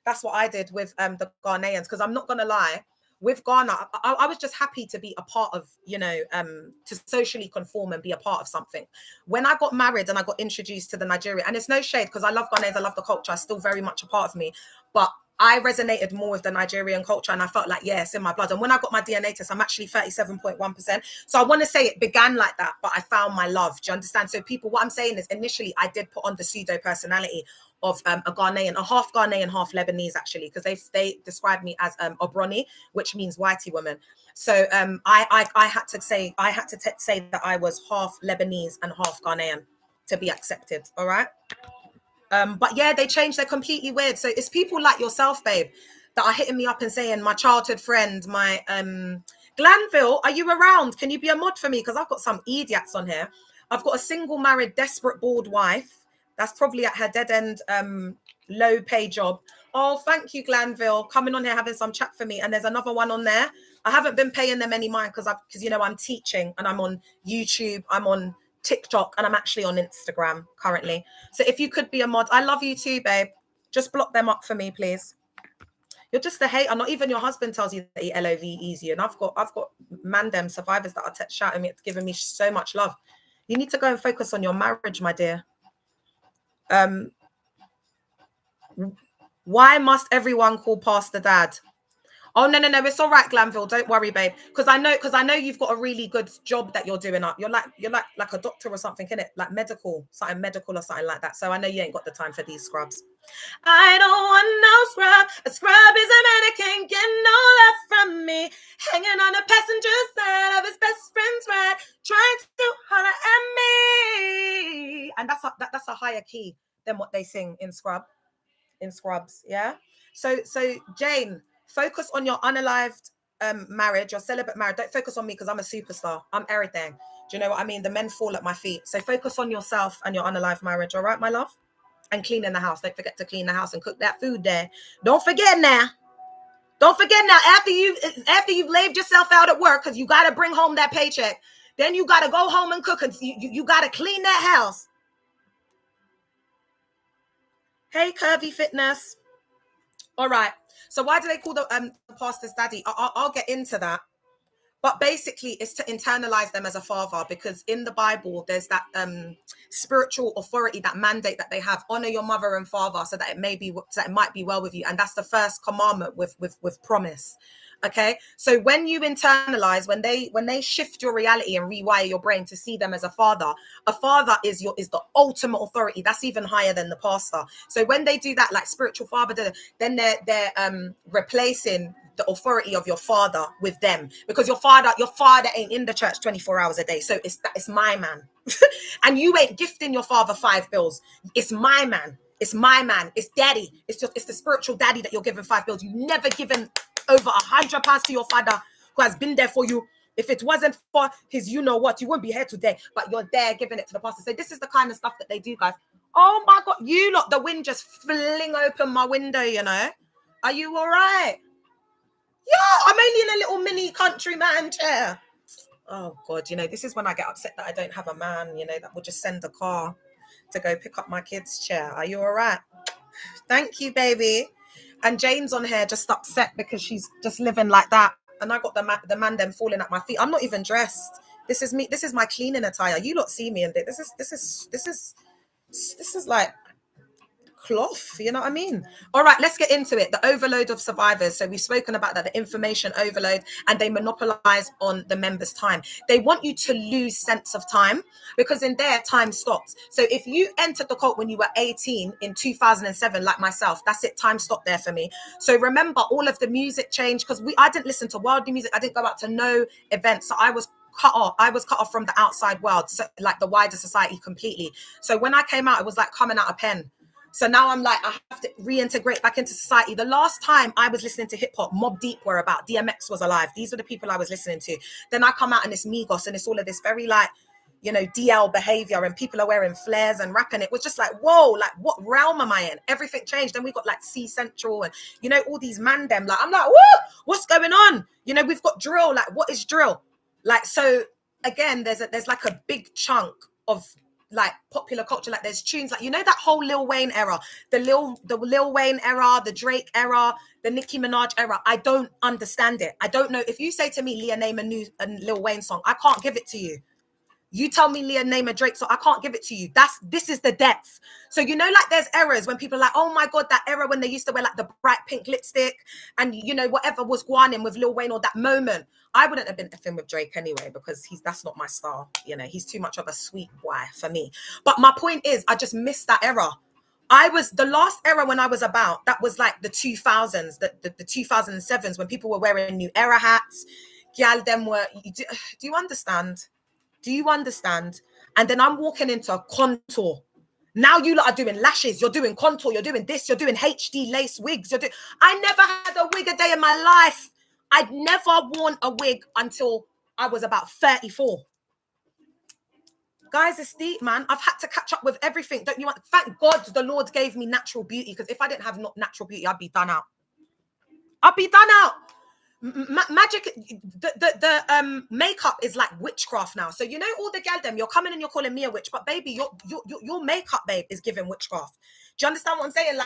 [SPEAKER 1] That's what I did with the Ghanaians, because I'm not going to lie. With Ghana, I was just happy to be a part of, you know, to socially conform and be a part of something. When I got married and I got introduced to the Nigerian, and it's no shade because I love Ghanaians, I love the culture, it's still very much a part of me. But I resonated more with the Nigerian culture and I felt like, yeah, it's in my blood. And when I got my DNA test, I'm actually 37.1%. So I want to say it began like that, but I found my love. Do you understand? So people, what I'm saying is initially I did put on the pseudo personality of a Ghanaian, a half Ghanaian, half Lebanese, actually, because they described me as Obroni, which means whitey woman. So I had to say that I was half Lebanese and half Ghanaian to be accepted. All right. But yeah, they changed. They're completely weird. So it's people like yourself, babe, that are hitting me up and saying, my childhood friend, my Glanville, are you around? Can you be a mod for me? Because I've got some idiots on here. I've got a single, married, desperate, bored wife. That's probably at her dead end, low pay job. Oh, thank you, Glanville, coming on here having some chat for me. And there's another one on there. I haven't been paying them any mind because you know I'm teaching and I'm on YouTube. I'm on TikTok and I'm actually on Instagram currently. So if you could be a mod, I love you too, babe. Just block them up for me, please. You're just a hater. Not even your husband tells you that he LOV easy. And I've got mandem survivors that are shouting me, giving me so much love. You need to go and focus on your marriage, my dear. Why must everyone call Pastor Dad? Oh, no, it's all right, Glanville. Don't worry, babe. Because I know you've got a really good job that you're doing up. You're like a doctor or something, innit? Like something medical or something like that. So I know you ain't got the time for these scrubs. I don't want no scrub. A scrub is a man that can't get no love from me. Hanging on the passenger side of his best friend's ride, trying to holler at me. And that's a higher key than what they sing in Scrubs, yeah? So Jane, focus on your unalived marriage, your celibate marriage. Don't focus on me because I'm a superstar. I'm everything. Do you know what I mean? The men fall at my feet. So focus on yourself and your unalived marriage, all right, my love? And cleaning the house. Don't forget to clean the house and cook that food there. Don't forget now. After you've laid yourself out at work, because you got to bring home that paycheck, then you got to go home and cook. And you got to clean that house. Hey, Curvy Fitness. All right. So why do they call the pastors daddy? I'll get into that. But basically, it's to internalize them as a father, because in the Bible, there's that spiritual authority, that mandate that they have: honor your mother and father, so that it might be well with you. And that's the first commandment with promise. Okay, so when you internalize, when they shift your reality and rewire your brain to see them as a father is the ultimate authority. That's even higher than the pastor. So when they do that, like spiritual father, then they're replacing the authority of your father with them, because your father ain't in the church 24 hours a day. So it's my man. And you ain't gifting your father 5 bills. It's my man. It's my man. It's daddy. It's the spiritual daddy that you're giving 5 bills. You never given over £100 to your father, who has been there for you. If it wasn't for his, you know what, you wouldn't be here today. But you're there giving it to the pastor. So this is the kind of stuff that they do, guys. Oh my God, you lot, the wind just fling open my window, you know. Are you all right? Yeah, I'm only in a little mini countryman chair. Oh God, you know, this is when I get upset that I don't have a man, you know, that will just send the car to go pick up my kids' chair. Are you all right? Thank you, baby. And Jane's on here just upset because she's just living like that. And I got the man then falling at my feet. I'm not even dressed. This is me. This is my cleaning attire. You lot see me, and this is like cloth, you know what I mean? All right, let's get into it. The overload of survivors. So we've spoken about that, the information overload, and they monopolize on the members' time. They want you to lose sense of time, because in there, time stops. So if you entered the cult when you were 18 in 2007, like myself, that's it, time stopped there for me. So remember, all of the music changed, because I didn't listen to worldly music. I didn't go out to no events. So I was cut off from the outside world, so like the wider society completely. So when I came out, it was like coming out a pen. So now I'm like, I have to reintegrate back into society. The last time I was listening to hip hop, Mobb Deep were about, DMX was alive. These were the people I was listening to. Then I come out and it's Migos, and it's all of this very like, you know, DL behavior, and people are wearing flares and rapping. It was just like, whoa, like what realm am I in? Everything changed. Then we got like C Central and, you know, all these man them. Like, I'm like, whoa, what's going on? You know, we've got drill. Like, what is drill? Like, so again, there's like a big chunk of like popular culture. Like there's tunes like, you know, that whole Lil Wayne era, the Lil Wayne era, the Drake era, the Nicki Minaj era. I don't understand it. I don't know. If you say to me, Leah, name a Lil Wayne song, I can't give it to you. You tell me, Leah, name a Drake song, I can't give it to you. This is the depth. So, you know, like there's eras when people are like, oh my God, that era when they used to wear like the bright pink lipstick and, you know, whatever was going on with Lil Wayne, or that moment. I wouldn't have been effing with Drake anyway, because that's not my style. You know, he's too much of a sweet boy for me. But my point is, I just missed that era. I was the last era when I was about, that was like the 2000s, the 2007s, when people were wearing new era hats. Gal, them were, do you understand? Do you understand? And then I'm walking into contour. Now you lot are doing lashes, you're doing contour, you're doing this, you're doing HD lace wigs. I never had a wig a day in my life. I'd never worn a wig until I was about 34. Guys, it's deep, man. I've had to catch up with everything. Don't you want? Thank God the Lord gave me natural beauty, because if I didn't have natural beauty, I'd be done out. Magic, the makeup is like witchcraft now. So you know, all the gal them, you're coming and you're calling me a witch, but baby, your makeup, babe, is giving witchcraft. Do you understand what I'm saying?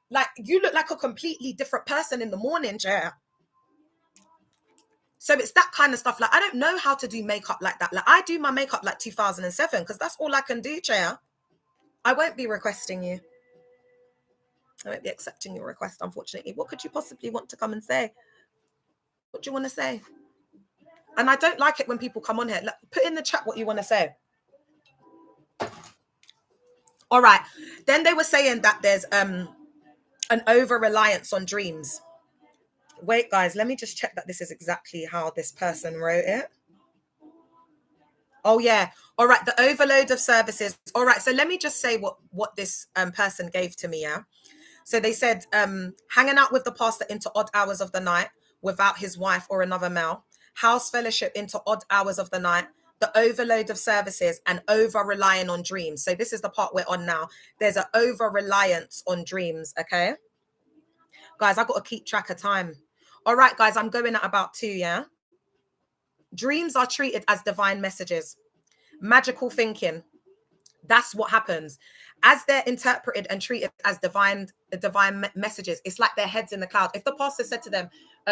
[SPEAKER 1] Like you look like a completely different person in the morning, Jaya. So it's that kind of stuff. Like, I don't know how to do makeup like that. Like, I do my makeup like 2007, because that's all I can do, Jaya. I won't be requesting you. I won't be accepting your request, unfortunately. What could you possibly want to come and say? What do you want to say? And I don't like it when people come on here. Like, put in the chat what you want to say. All right. Then they were saying that there's an over-reliance on dreams. Wait, guys, let me just check that this is exactly how this person wrote it. Oh, yeah. All right. The overload of services. All right. So let me just say what this person gave to me, yeah? So they said, hanging out with the pastor into odd hours of the night without his wife or another male, house fellowship into odd hours of the night, the overload of services, and over-relying on dreams. So this is the part we're on now. There's an over-reliance on dreams, okay? Guys, I've got to keep track of time. All right, guys, I'm going at about 2, yeah? Dreams are treated as divine messages, magical thinking, That's what happens. As they're interpreted and treated as divine messages, it's like their heads in the cloud. If the pastor said to them,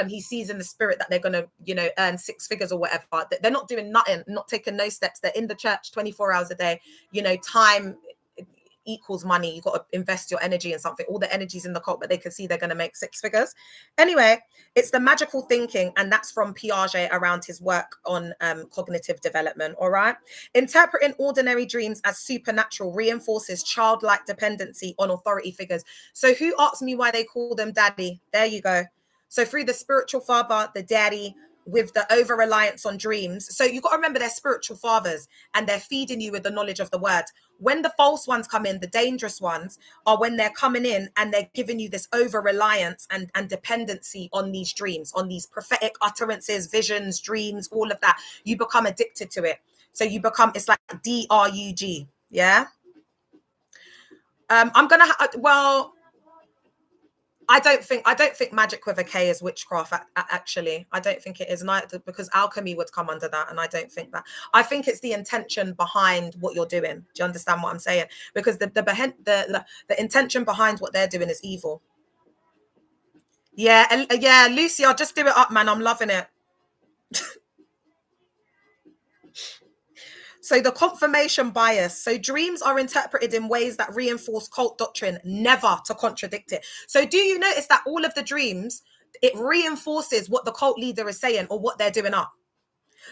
[SPEAKER 1] he sees in the spirit that they're going to, earn 6 figures or whatever, they're not doing nothing, not taking no steps. They're in the church 24 hours a day. Time equals money. You got to invest your energy in something. All the energy's in the cult, but they can see they're going to make 6 figures. Anyway, it's the magical thinking, and that's from Piaget around his work on cognitive development. All right. Interpreting ordinary dreams as supernatural reinforces childlike dependency on authority figures. So who asked me why they call them daddy? There you go. So through the spiritual father, the daddy, with the over-reliance on dreams. So you've got to remember they're spiritual fathers, and they're feeding you with the knowledge of the word. When the false ones come in, the dangerous ones are when they're coming in and they're giving you this over-reliance and dependency on these dreams, on these prophetic utterances, visions, dreams, all of that. You become addicted to it. So you become, it's like DRUG. Yeah. I don't think magic with a K is witchcraft. Actually, I don't think it is, because alchemy would come under that, and I don't think that. I think it's the intention behind what you're doing. Do you understand what I'm saying? Because the intention behind what they're doing is evil. Yeah, yeah, Lucy, I'll just do it up, man. I'm loving it. So the confirmation bias. So dreams are interpreted in ways that reinforce cult doctrine, never to contradict it. So do you notice that all of the dreams, it reinforces what the cult leader is saying or what they're doing up?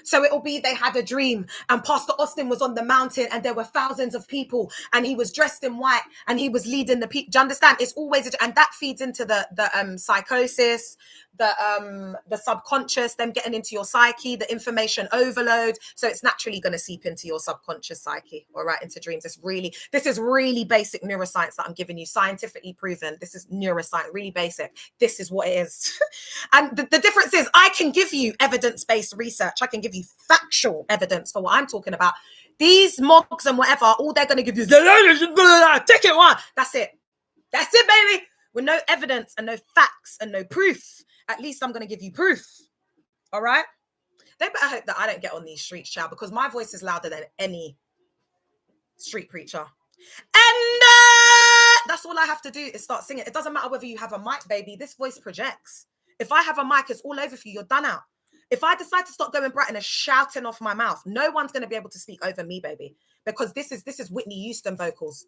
[SPEAKER 1] So it'll be they had a dream and Pastor Austin was on the mountain and there were thousands of people and he was dressed in white and he was leading the people. Do you understand? It's always, and that feeds into the psychosis, the subconscious, them getting into your psyche, the information overload. So it's naturally going to seep into your subconscious psyche, all right, into dreams. This is really basic neuroscience that I'm giving you, scientifically proven. This is neuroscience, really basic. This is what it is. And the difference is I can give you evidence-based research. I can give you factual evidence for what I'm talking about. These mobs and whatever, all they're going to give you is take it one. That's it. That's it, baby. With no evidence and no facts and no proof. At least I'm going to give you proof. All right? They better hope that I don't get on these streets, child, because my voice is louder than any street preacher. And that's all I have to do is start singing. It doesn't matter whether you have a mic, baby. This voice projects. If I have a mic, it's all over for you. You're done out. If I decide to start going bright and shouting off my mouth, no one's going to be able to speak over me, baby, because this is Whitney Houston vocals.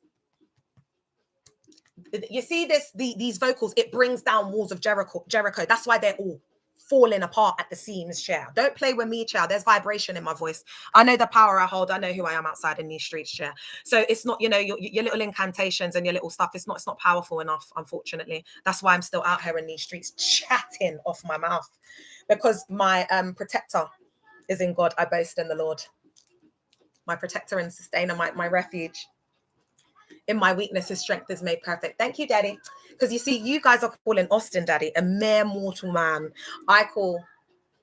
[SPEAKER 1] You see these vocals, it brings down walls of Jericho. That's why they're all falling apart at the seams, child. Don't play with me, child. There's vibration in my voice. I know the power I hold. I know who I am outside in these streets, child. So it's not, your little incantations and your little stuff. It's not powerful enough, unfortunately. That's why I'm still out here in these streets chatting off my mouth, because my protector is in God. I boast in the Lord. My protector and sustainer, my refuge. In my weakness, his strength is made perfect. Thank you, Daddy. Because you see, you guys are calling Austin Daddy, a mere mortal man. I call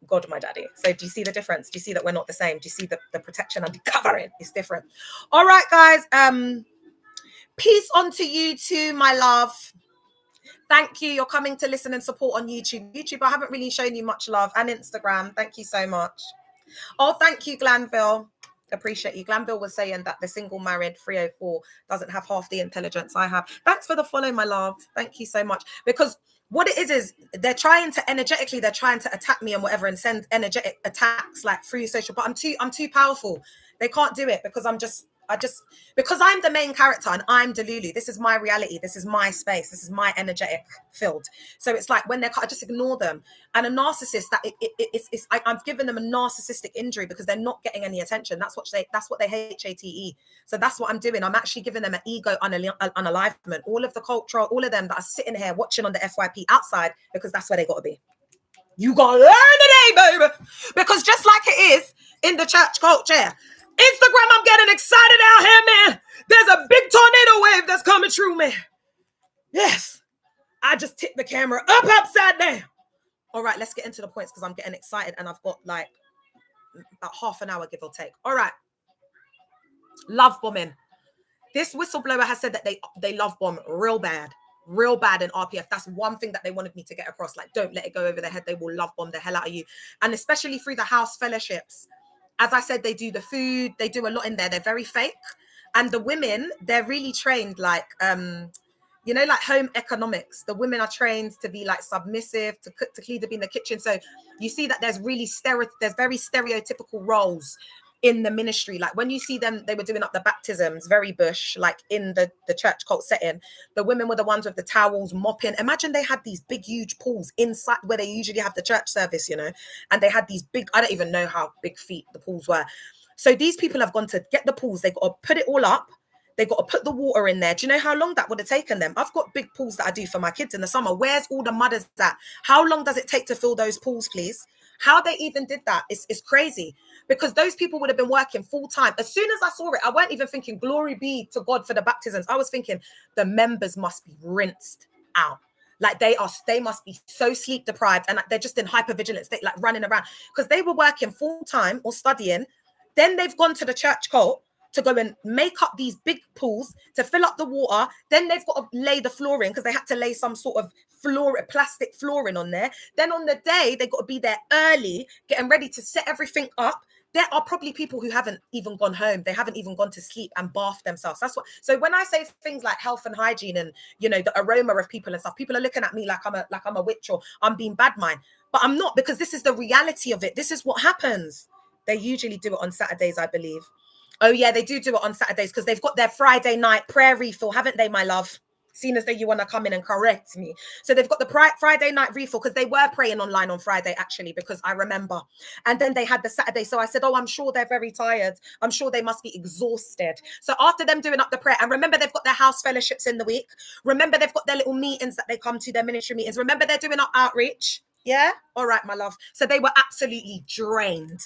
[SPEAKER 1] God my daddy. So do you see the difference? Do you see that we're not the same? Do you see the protection and the covering is different? All right, guys. Peace unto you too, my love. Thank you. You're coming to listen and support on YouTube. YouTube, I haven't really shown you much love, and Instagram. Thank you so much. Oh, thank you, Glanville. Appreciate you. Glanville was saying that the single married 304 doesn't have half the intelligence I have. Thanks for the follow, my love. Thank you so much. Because what it is they're trying to attack me and whatever and send energetic attacks like through social, but I'm too powerful. They can't do it because because I'm the main character and I'm Delulu. This is my reality. This is my space. This is my energetic field. So it's like when I just ignore them. And a narcissist, I've given them a narcissistic injury because they're not getting any attention. That's what they HATE. So that's what I'm doing. I'm actually giving them an ego unalivement. All of the culture, all of them that are sitting here watching on the FYP outside, because that's where they got to be. You got to learn today, baby. Because just like it is in the church culture, Instagram, I'm getting excited out here, man. There's a big tornado wave that's coming through, man. Yes. I just tipped the camera upside down. All right, let's get into the points because I'm getting excited and I've got like about half an hour, give or take. All right. Love bombing. This whistleblower has said that they love bomb real bad in RPF. That's one thing that they wanted me to get across. Like, don't let it go over their head. They will love bomb the hell out of you. And especially through the house fellowships. As I said, they do the food. They do a lot in there. They're very fake. And the women, they're really trained like, you know, like home economics. The women are trained to be like submissive, to cook, to clean, to be in the kitchen. So you see that there's very stereotypical roles in the ministry. Like when you see them, they were doing up the baptisms, very bush, like in the church cult setting. The women were the ones with the towels mopping. Imagine they had these big, huge pools inside where they usually have the church service, you know, and they had these big, I don't even know how big feet the pools were. So these people have gone to get the pools. They got to put it all up. They got to put the water in there. Do you know how long that would have taken them? I've got big pools that I do for my kids in the summer. Where's all the mudders at? How long does it take to fill those pools, please? How they even did that is crazy, because those people would have been working full time. As soon as I saw it, I weren't even thinking, glory be to God for the baptisms. I was thinking the members must be rinsed out. Like they must be so sleep deprived, and they're just in hypervigilance state, like running around, because they were working full time or studying. Then they've gone to the church cult to go and make up these big pools to fill up the water. Then they've got to lay the flooring, because they had to lay some sort of plastic flooring on there. Then on the day, they got to be there early, getting ready to set everything up. There are probably people who haven't even gone home. They haven't even gone to sleep and bathed themselves. That's what. So when I say things like health and hygiene and, you know, the aroma of people and stuff, people are looking at me like I'm a witch or I'm being bad mind. But I'm not, because this is the reality of it. This is what happens. They usually do it on Saturdays, I believe. Oh, yeah, they do it on Saturdays, because they've got their Friday night prayer refill, haven't they, my love? Seen as though you want to come in and correct me. So they've got the Friday night refill, because they were praying online on Friday, actually, because I remember. And then they had the Saturday. So I said, oh, I'm sure they're very tired. I'm sure they must be exhausted. So after them doing up the prayer, and remember, they've got their house fellowships in the week. Remember, they've got their little meetings that they come to, their ministry meetings. Remember, they're doing up outreach. Yeah? All right, my love. So they were absolutely drained.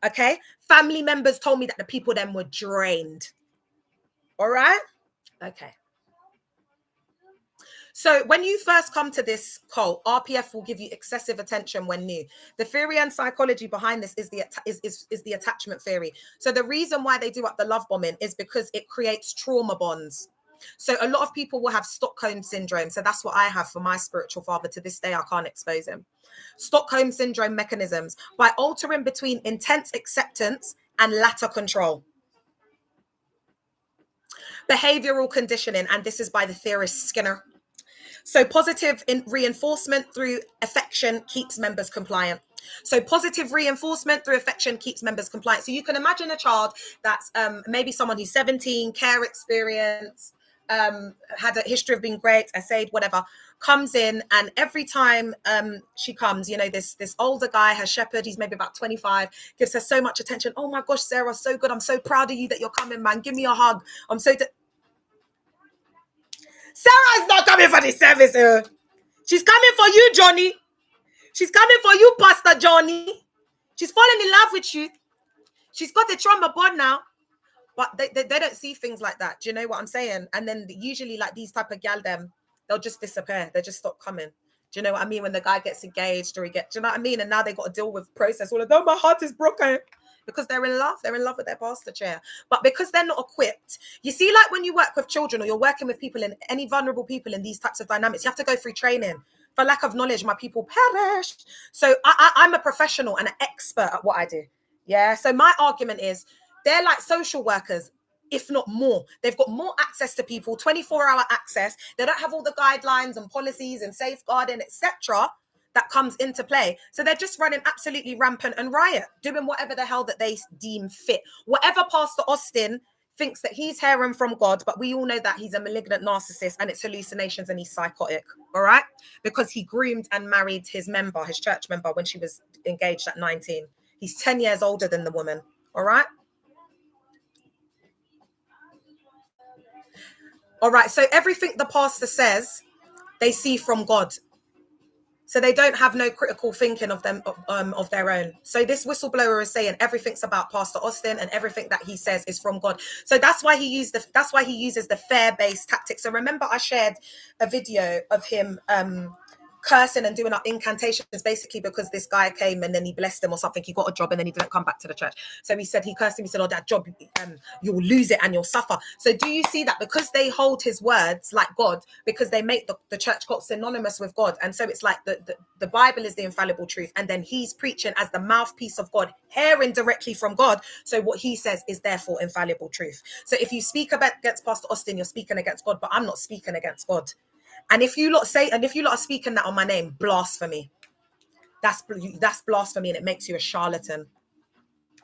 [SPEAKER 1] Okay, family members told me that the people then were drained. All right, okay. So when you first come to this cult, RPF will give you excessive attention when new. The theory and psychology behind this is the attachment theory. So the reason why they do up the love bombing is because it creates trauma bonds. So a lot of people will have Stockholm syndrome. So that's what I have for my spiritual father. To this day, I can't expose him. Stockholm syndrome mechanisms by altering between intense acceptance and latter control. Behavioral conditioning, and this is by the theorist Skinner. So positive reinforcement through affection keeps members compliant. So positive reinforcement through affection keeps members compliant. So you can imagine a child that's maybe someone who's 17, care experience, had a history of being great, essayed, whatever, comes in, and every time she comes, you know, this older guy, her shepherd, he's maybe about 25, gives her so much attention. Oh my gosh, Sarah, so good. I'm so proud of you that you're coming, man. Give me a hug. I'm so... Sarah's not coming for the service. She's coming for you, Johnny. She's coming for you, Pastor Johnny. She's falling in love with you. She's got a trauma board now. But they don't see things like that. Do you know what I'm saying? And then usually like these type of gal, they'll just disappear. They just stop coming. Do you know what I mean? When the guy gets engaged or do you know what I mean? And now they got to deal with process. All of them, my heart is broken. Because they're in love. They're in love with their pastor chair. But because they're not equipped, you see, like when you work with children or you're working with people in any vulnerable people in these types of dynamics, you have to go through training. For lack of knowledge, my people perish. So I'm a professional and an expert at what I do. Yeah. So my argument is they're like social workers, if not more. They've got more access to people, 24-hour access. They don't have all the guidelines and policies and safeguarding, etc., that comes into play. So they're just running absolutely rampant and riot, doing whatever the hell that they deem fit. Whatever Pastor Austin thinks that he's hearing from God, but we all know that he's a malignant narcissist and it's hallucinations and he's psychotic, all right? Because he groomed and married his church member, when she was engaged at 19. He's 10 years older than the woman, all right? All right, so everything the pastor says, they see from God. So they don't have no critical thinking of their own. So this whistleblower is saying everything's about Pastor Austin and everything that he says is from God. So that's why he uses the fear-based tactics. So remember, I shared a video of him cursing and doing our incantations basically because this guy came and then he blessed him or something. He got a job and then he didn't come back to the church. So he said, he cursed him. He said, oh, that job, you'll lose it and you'll suffer. So do you see that? Because they hold his words like God, because they make the church cult synonymous with God. And so it's like the Bible is the infallible truth. And then he's preaching as the mouthpiece of God, hearing directly from God. So what he says is therefore infallible truth. So if you speak against Pastor Austin, you're speaking against God, but I'm not speaking against God. And if you lot are speaking that on my name, blasphemy. That's blasphemy, and it makes you a charlatan.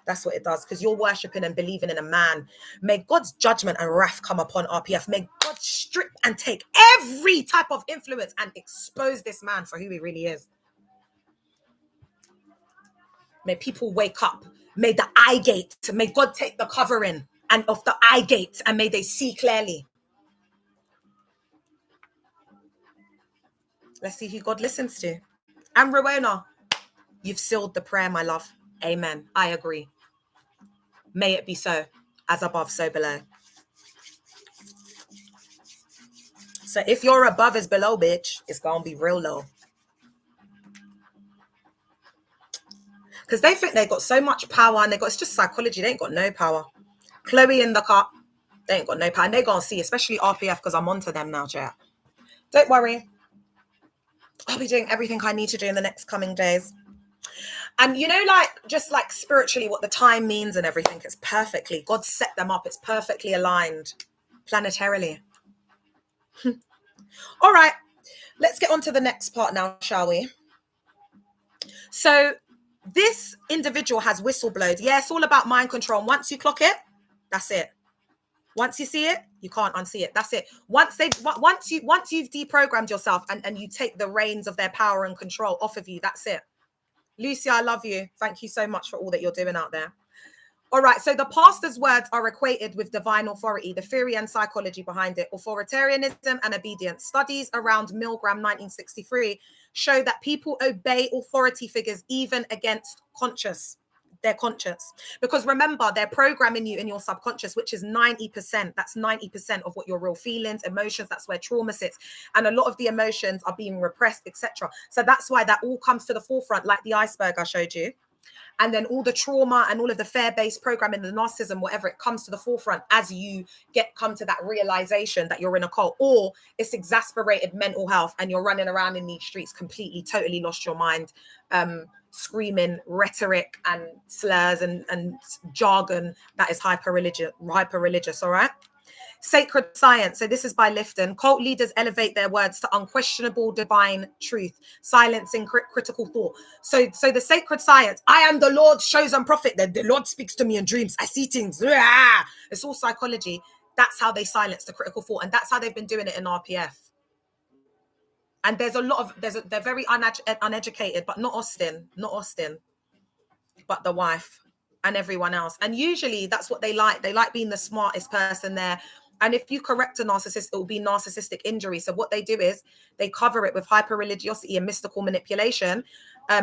[SPEAKER 1] That's what it does, because you're worshiping and believing in a man. May God's judgment and wrath come upon RPF. May God strip and take every type of influence and expose this man for who he really is. May people wake up. May the eye gate, may God take the covering and of the eye gate, and may they see clearly. Let's see who God listens to. And Rowena, you've sealed the prayer, my love. Amen. I agree. May it be so, as above, so below. So if your above is below, bitch, it's going to be real low. Because they think they got so much power, and it's just psychology. They ain't got no power. Chloe in the car, they ain't got no power. And they're going to see, especially RPF, because I'm onto them now, chat. Don't worry. I'll be doing everything I need to do in the next coming days. And you know, like, just like spiritually, what the time means and everything, it's perfectly, God set them up. It's perfectly aligned planetarily. All right, let's get on to the next part now, shall we? So this individual has whistleblowed. Yeah, it's all about mind control. And once you clock it, that's it. Once you see it, you can't unsee it. That's it. Once you've deprogrammed yourself and you take the reins of their power and control off of you, that's it. Lucia, I love you. Thank you so much for all that you're doing out there. All right, so the pastor's words are equated with divine authority, the theory and psychology behind it. Authoritarianism and obedience. Studies around Milgram 1963 show that people obey authority figures even against their conscience. Because remember, they're programming you in your subconscious, which is 90%. That's 90% of what your real feelings, emotions, that's where trauma sits. And a lot of the emotions are being repressed, etc. So that's why that all comes to the forefront, like the iceberg I showed you. And then all the trauma and all of the fear-based programming, the narcissism, whatever, it comes to the forefront as you come to that realization that you're in a cult, or it's exasperated mental health and you're running around in these streets completely, totally lost your mind, screaming rhetoric and slurs and jargon that is hyper religious. All right. Sacred science. So this is by Lifton. Cult leaders elevate their words to unquestionable divine truth, silencing critical thought. So the sacred science, I am the Lord's chosen prophet. The Lord speaks to me in dreams. I see things. It's all psychology. That's how they silence the critical thought. And that's how they've been doing it in RPF. And there's a lot of, they're very uneducated, but not Austin, but the wife and everyone else. And usually that's what they like. They like being the smartest person there. And if you correct a narcissist, it will be narcissistic injury. So what they do is they cover it with hyper religiosity and mystical manipulation,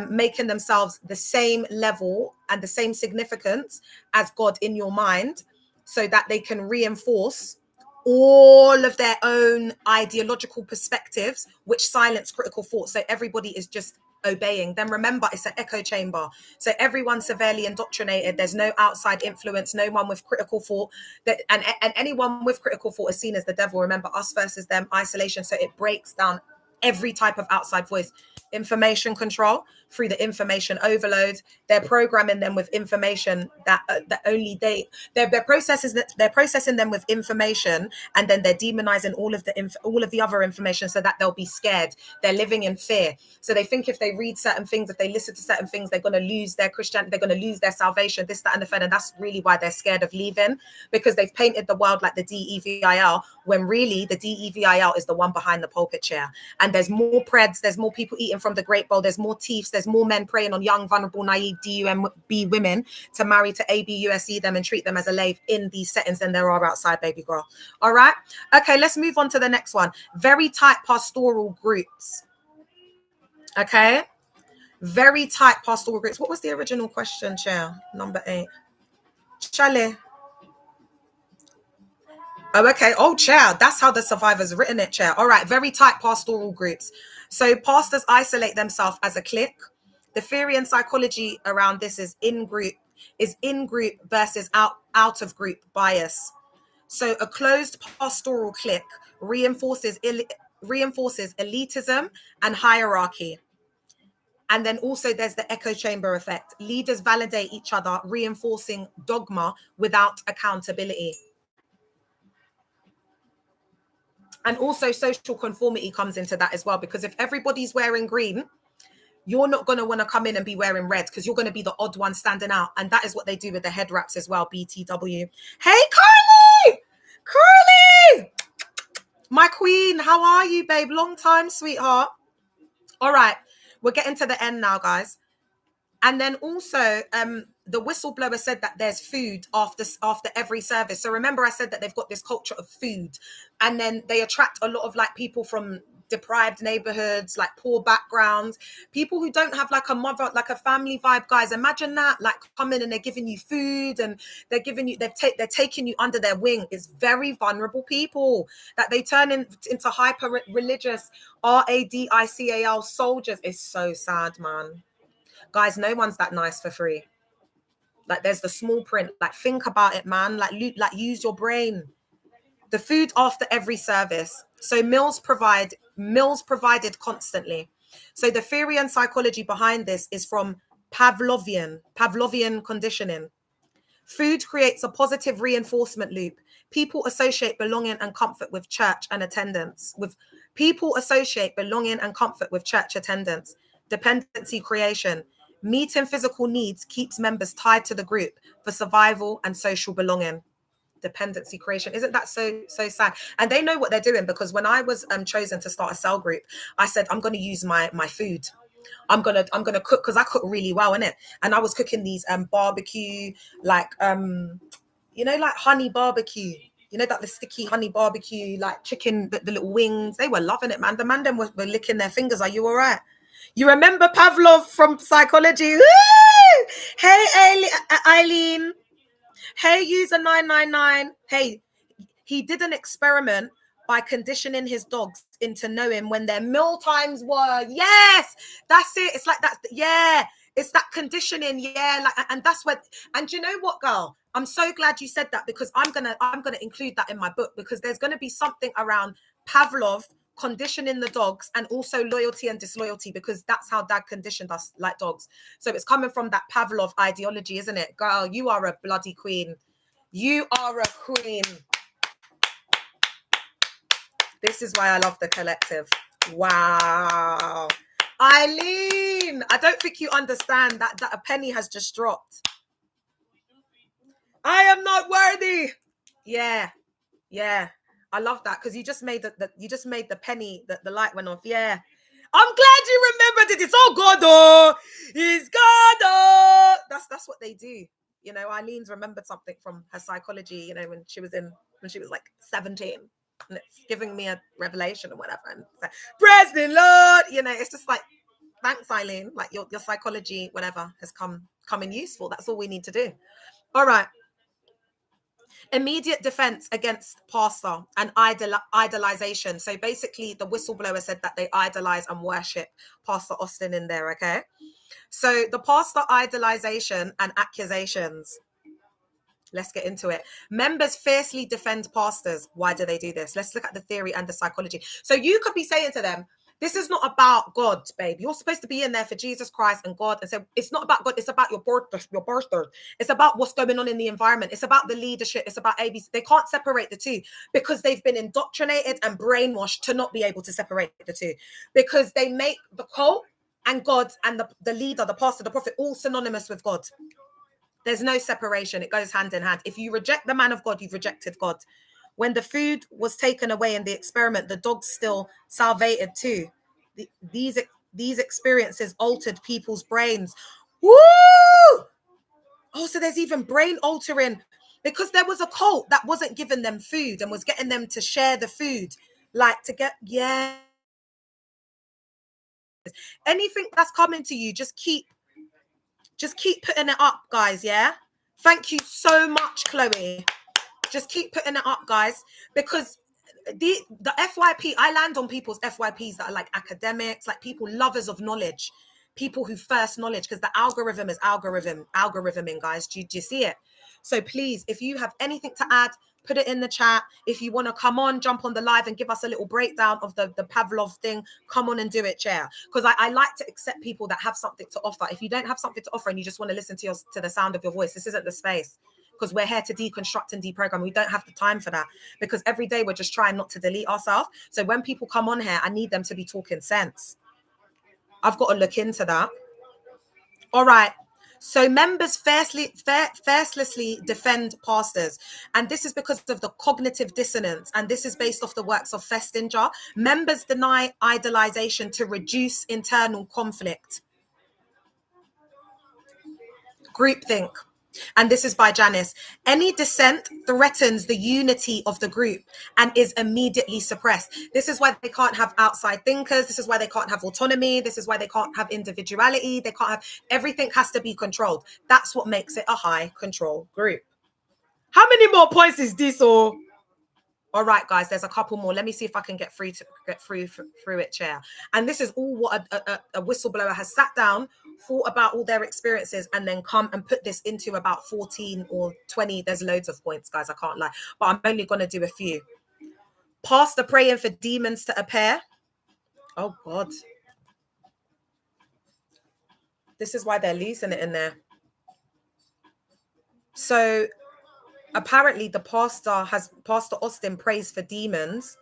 [SPEAKER 1] making themselves the same level and the same significance as God in your mind, so that they can reinforce all of their own ideological perspectives, which silence critical thought. So everybody is just obeying. Then remember, it's an echo chamber. So everyone's severely indoctrinated. There's no outside influence, no one with critical thought. And anyone with critical thought is seen as the devil. Remember, us versus them, isolation. So it breaks down every type of outside voice. Information control through the information overload. They're programming them with information that only they're processing them with information, and then they're demonizing all of the other information so that they'll be scared. They're living in fear. So they think if they read certain things, if they listen to certain things, they're going to lose their Christianity, they're going to lose their salvation, this, that, and the third. And that's really why they're scared of leaving, because they've painted the world like the DEVIL, when really the DEVIL is the one behind the pulpit chair. And there's more preds, there's more people eating from the great bowl, there's more thieves, there's more men preying on young, vulnerable, naive DUMB women to marry, to ABUSE them and treat them as a slave in these settings than there are outside, baby girl. All right. Okay, let's move on to the next one. Very tight pastoral groups. Okay. Very tight pastoral groups. What was the original question, Chair? Number 8. Chalet. Oh, okay. Oh, chair. That's how the survivors written it, chair. All right. Very tight pastoral groups. So pastors isolate themselves as a clique. The theory and psychology around this is in group versus out of group bias. So a closed pastoral clique reinforces elitism and hierarchy. And then also there's the echo chamber effect. Leaders validate each other, reinforcing dogma without accountability. And also social conformity comes into that as well, because if everybody's wearing green, you're not going to want to come in and be wearing red because you're going to be the odd one standing out. And that is what they do with the head wraps as well, BTW. Hey, Carly! Carly! My queen, how are you, babe? Long time, sweetheart. All right, we're getting to the end now, guys. And then also, the whistleblower said that there's food after every service. So remember, I said that they've got this culture of food, and then they attract a lot of like people from deprived neighborhoods, like poor backgrounds, people who don't have like a mother, like a family vibe. Guys, imagine that, like coming and they're giving you food and they're taking you under their wing. It's very vulnerable people that they turn into hyper religious RADICAL soldiers. It's so sad, man. Guys, no one's that nice for free. Like, there's the small print. Like, think about it, man. Like use your brain. The food after every service. So meals provided constantly. So the theory and psychology behind this is from Pavlovian conditioning. Food creates a positive reinforcement loop. People associate belonging and comfort with church and attendance. Dependency creation. Meeting physical needs keeps members tied to the group for survival and social belonging. Dependency creation. Isn't that so sad? And they know what they're doing, because when I was chosen to start a cell group, I said I'm going to use my food. I'm gonna cook, because I cook really well, innit? And I was cooking these barbecue, like like honey barbecue. You know, that the sticky honey barbecue, like chicken, the little wings. They were loving it, man. The man them were licking their fingers. Are you all right? You remember Pavlov from psychology? Woo! Hey, Eileen. Hey, user 999. Hey, he did an experiment by conditioning his dogs into knowing when their meal times were. Yes, that's it. It's like that. Yeah, it's that conditioning. Yeah, like, and that's what. And you know what, girl? I'm so glad you said that, because I'm gonna include that in my book, because there's gonna be something around Pavlov conditioning the dogs, and also loyalty and disloyalty, because that's how dad conditioned us like dogs. So it's coming from that Pavlov ideology, isn't it? Girl, you are a bloody queen. You are a queen. This is why I love the collective. Wow. Eileen, I don't think you understand that a penny has just dropped. I am not worthy. Yeah. I love that, because you just made the penny, the light went off. Yeah. I'm glad you remembered it. It's all God, oh. It's God, oh. That's what they do. You know, Eileen's remembered something from her psychology, you know, when she was like 17. And it's giving me a revelation or whatever. And it's like, praise the Lord. You know, it's just like, thanks, Eileen. Like your psychology, whatever, has come in useful. That's all we need to do. All right. Immediate defense against pastor and idolization. So basically, the whistleblower said that they idolize and worship Pastor Austin in there. Okay. So the pastor idolization and accusations. Let's get into it. Members fiercely defend pastors. Why do they do this? Let's look at the theory and the psychology. So you could be saying to them, this is not about God, babe. You're supposed to be in there for Jesus Christ and God. And so it's not about God. It's about your birth. It's about what's going on in the environment. It's about the leadership. It's about ABC. They can't separate the two, because they've been indoctrinated and brainwashed to not be able to separate the two, because they make the cult and God and the leader, the pastor, the prophet, all synonymous with God. There's no separation. It goes hand in hand. If you reject the man of God, you've rejected God. When the food was taken away in the experiment, the dogs still salvated too. These experiences altered people's brains. Woo! Oh, so there's even brain altering, because there was a cult that wasn't giving them food and was getting them to share the food. Like to get, yeah. Anything that's coming to you, just keep putting it up, guys. Yeah. Thank you so much, Chloe. Just keep putting it up, guys, because the FYP, I land on people's FYPs that are like academics, like people lovers of knowledge, people who thirst knowledge, because the algorithm is algorithming, guys. Do you see it? So please, if you have anything to add, put it in the chat. If you want to come on, jump on the live and give us a little breakdown of the Pavlov thing, come on and do it, chair. Because I like to accept people that have something to offer. If you don't have something to offer and you just want to listen to the sound of your voice, this isn't the space. Because we're here to deconstruct and deprogram. We don't have the time for that, because every day we're just trying not to delete ourselves. So when people come on here, I need them to be talking sense. I've got to look into that. All right. So members faithlessly defend pastors. And this is because of the cognitive dissonance. And this is based off the works of Festinger. Members deny idolization to reduce internal conflict. Groupthink. And this is by Janice. Any dissent threatens the unity of the group and is immediately suppressed. This is why they can't have outside thinkers. This is why they can't have autonomy. This is why they can't have individuality. They can't have, everything has to be controlled. That's what makes it a high control group. How many more points is this? All right, guys, there's a couple more. Let me see if I can get through it, chair. And this is all what a whistleblower has sat down, thought about all their experiences, and then come and put this into about 14 or 20. There's loads of points, guys, I can't lie. But I'm only going to do a few. Pastor praying for demons to appear. Oh, God. This is why they're losing it in there. So apparently the Pastor Austin prays for demons.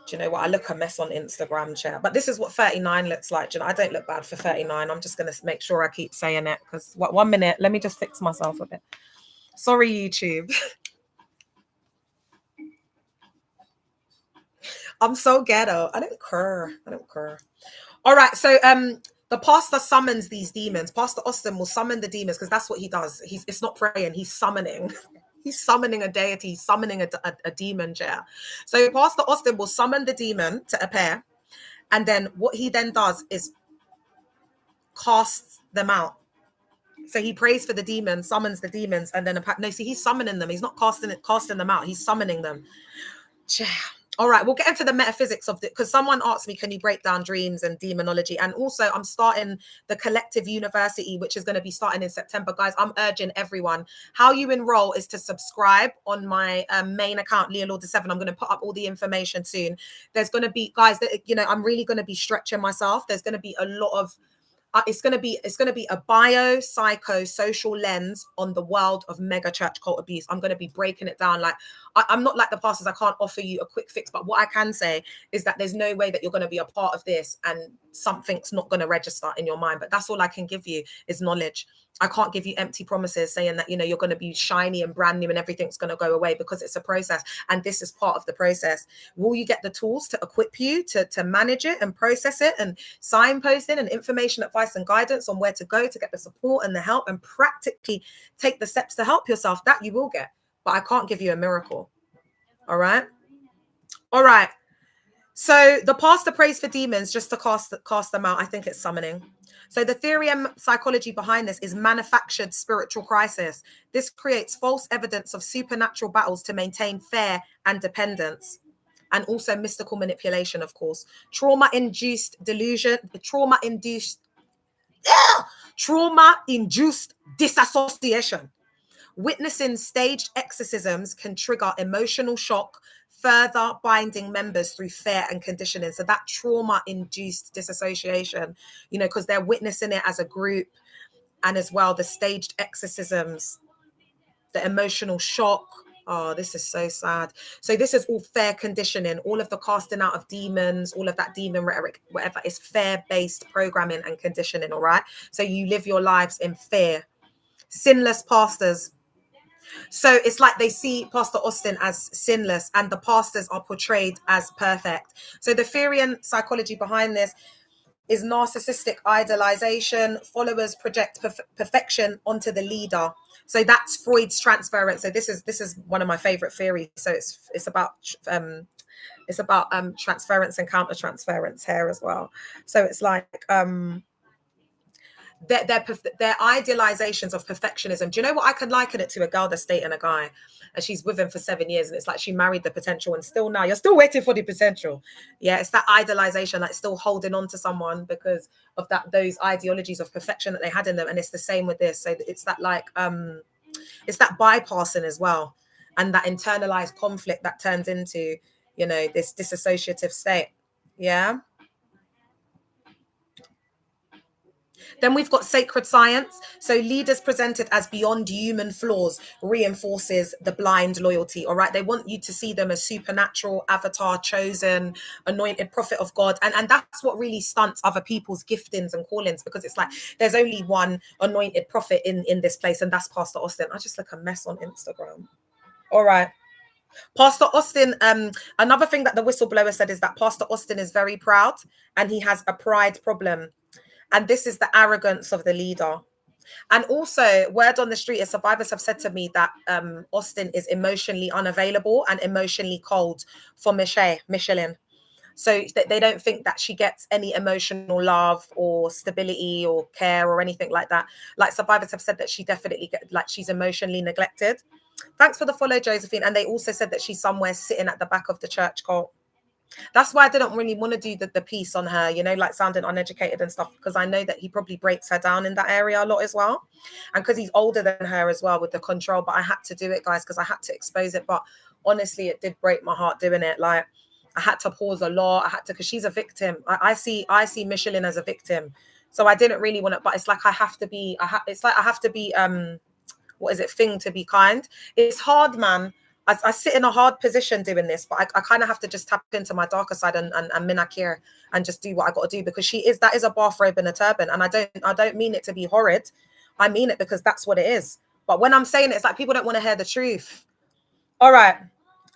[SPEAKER 1] Do you know what? I look a mess on Instagram, chair. But this is what 39 looks like. Do you know, I don't look bad for 39. I'm just going to make sure I keep saying it, because 1 minute, let me just fix myself a bit. Sorry, YouTube. I'm so ghetto. I don't care. All right. So the pastor summons these demons. Pastor Austin will summon the demons, because that's what he does. It's not praying. He's summoning. He's summoning a deity, he's summoning a demon, chair. So Pastor Austin will summon the demon to appear. And then what he then does is casts them out. So he prays for the demons, summons the demons, and then he's summoning them. He's not casting them out. He's summoning them. Chair. All right, we'll get into the metaphysics of it, because someone asked me, can you break down dreams and demonology? And also, I'm starting the Collective University, which is going to be starting in September. Guys, I'm urging everyone. How you enroll is to subscribe on my main account, Leah Lord 7. I'm going to put up all the information soon. There's going to be, guys, I'm really going to be stretching myself. There's going to be a lot of it's going to be a bio-psycho-social lens on the world of mega church cult abuse. I'm going to be breaking it down. Like, I'm not like the pastors. I can't offer you a quick fix, but what I can say is that there's no way that you're going to be a part of this and something's not going to register in your mind. But that's all I can give you is knowledge. I can't give you empty promises saying that, you're going to be shiny and brand new and everything's going to go away, because it's a process. And this is part of the process. Will you get the tools to equip you to manage it and process it, and signposting and information, advice and guidance on where to go to get the support and the help and practically take the steps to help yourself? That you will get, but I can't give you a miracle. All right. So the pastor prays for demons just to cast them out. I think it's summoning. So the theory and psychology behind this is manufactured spiritual crisis. This creates false evidence of supernatural battles to maintain fear and dependence, and also mystical manipulation, of course. Trauma-induced delusion, trauma-induced disassociation. Witnessing staged exorcisms can trigger emotional shock, further binding members through fear and conditioning. So that trauma-induced disassociation, because they're witnessing it as a group, and as well the staged exorcisms, the emotional shock. Oh, this is so sad. So this is all fear conditioning. All of the casting out of demons, all of that demon rhetoric, whatever, is fear-based programming and conditioning, all right? So you live your lives in fear. Sinless pastors. So it's like they see Pastor Austin as sinless and the pastors are portrayed as perfect. So the theory and psychology behind this is narcissistic idolization. Followers project perfection onto the leader. So that's Freud's transference. So this is one of my favorite theories. So it's about transference and counter transference here as well. So it's like their idealizations of perfectionism. Do you know what I could liken it to? A girl that's dating a guy and she's with him for 7 years, and it's like she married the potential, and still now you're still waiting for the potential. Yeah, it's that idolization, like still holding on to someone because of those ideologies of perfection that they had in them. And it's the same with this. So it's that like it's that bypassing as well, and that internalized conflict that turns into, you know, this disassociative state. Yeah. Then we've got sacred science. So leaders presented as beyond human flaws reinforces the blind loyalty. All right. They want you to see them as supernatural, avatar, chosen, anointed prophet of God. And that's what really stunts other people's giftings and callings, because it's like there's only one anointed prophet in this place, and that's Pastor Austin. I just look a mess on Instagram. All right. Pastor Austin, another thing that the whistleblower said is that Pastor Austin is very proud and he has a pride problem. And this is the arrogance of the leader. And also, word on the street is survivors have said to me that Austin is emotionally unavailable and emotionally cold for Michelin. So they don't think that she gets any emotional love or stability or care or anything like that. Like survivors have said that she definitely she's emotionally neglected. Thanks for the follow, Josephine. And they also said that she's somewhere sitting at the back of the church cult. That's why I didn't really want to do the piece on her, you know, like sounding uneducated and stuff, because I know that he probably breaks her down in that area a lot as well. And because he's older than her as well with the control. But I had to do it, guys, because I had to expose it. But honestly, it did break my heart doing it. Like, I had to pause a lot. I had to, because she's a victim. I see Michelin as a victim. So I didn't really want to, but it's like I have to be, what is it, thing to be kind. It's hard, man. I sit in a hard position doing this, but I kind of have to just tap into my darker side and minakir and just do what I got to do, because that is a bathrobe and a turban. And I don't mean it to be horrid. I mean it because that's what it is. But when I'm saying it, it's like people don't want to hear the truth. All right.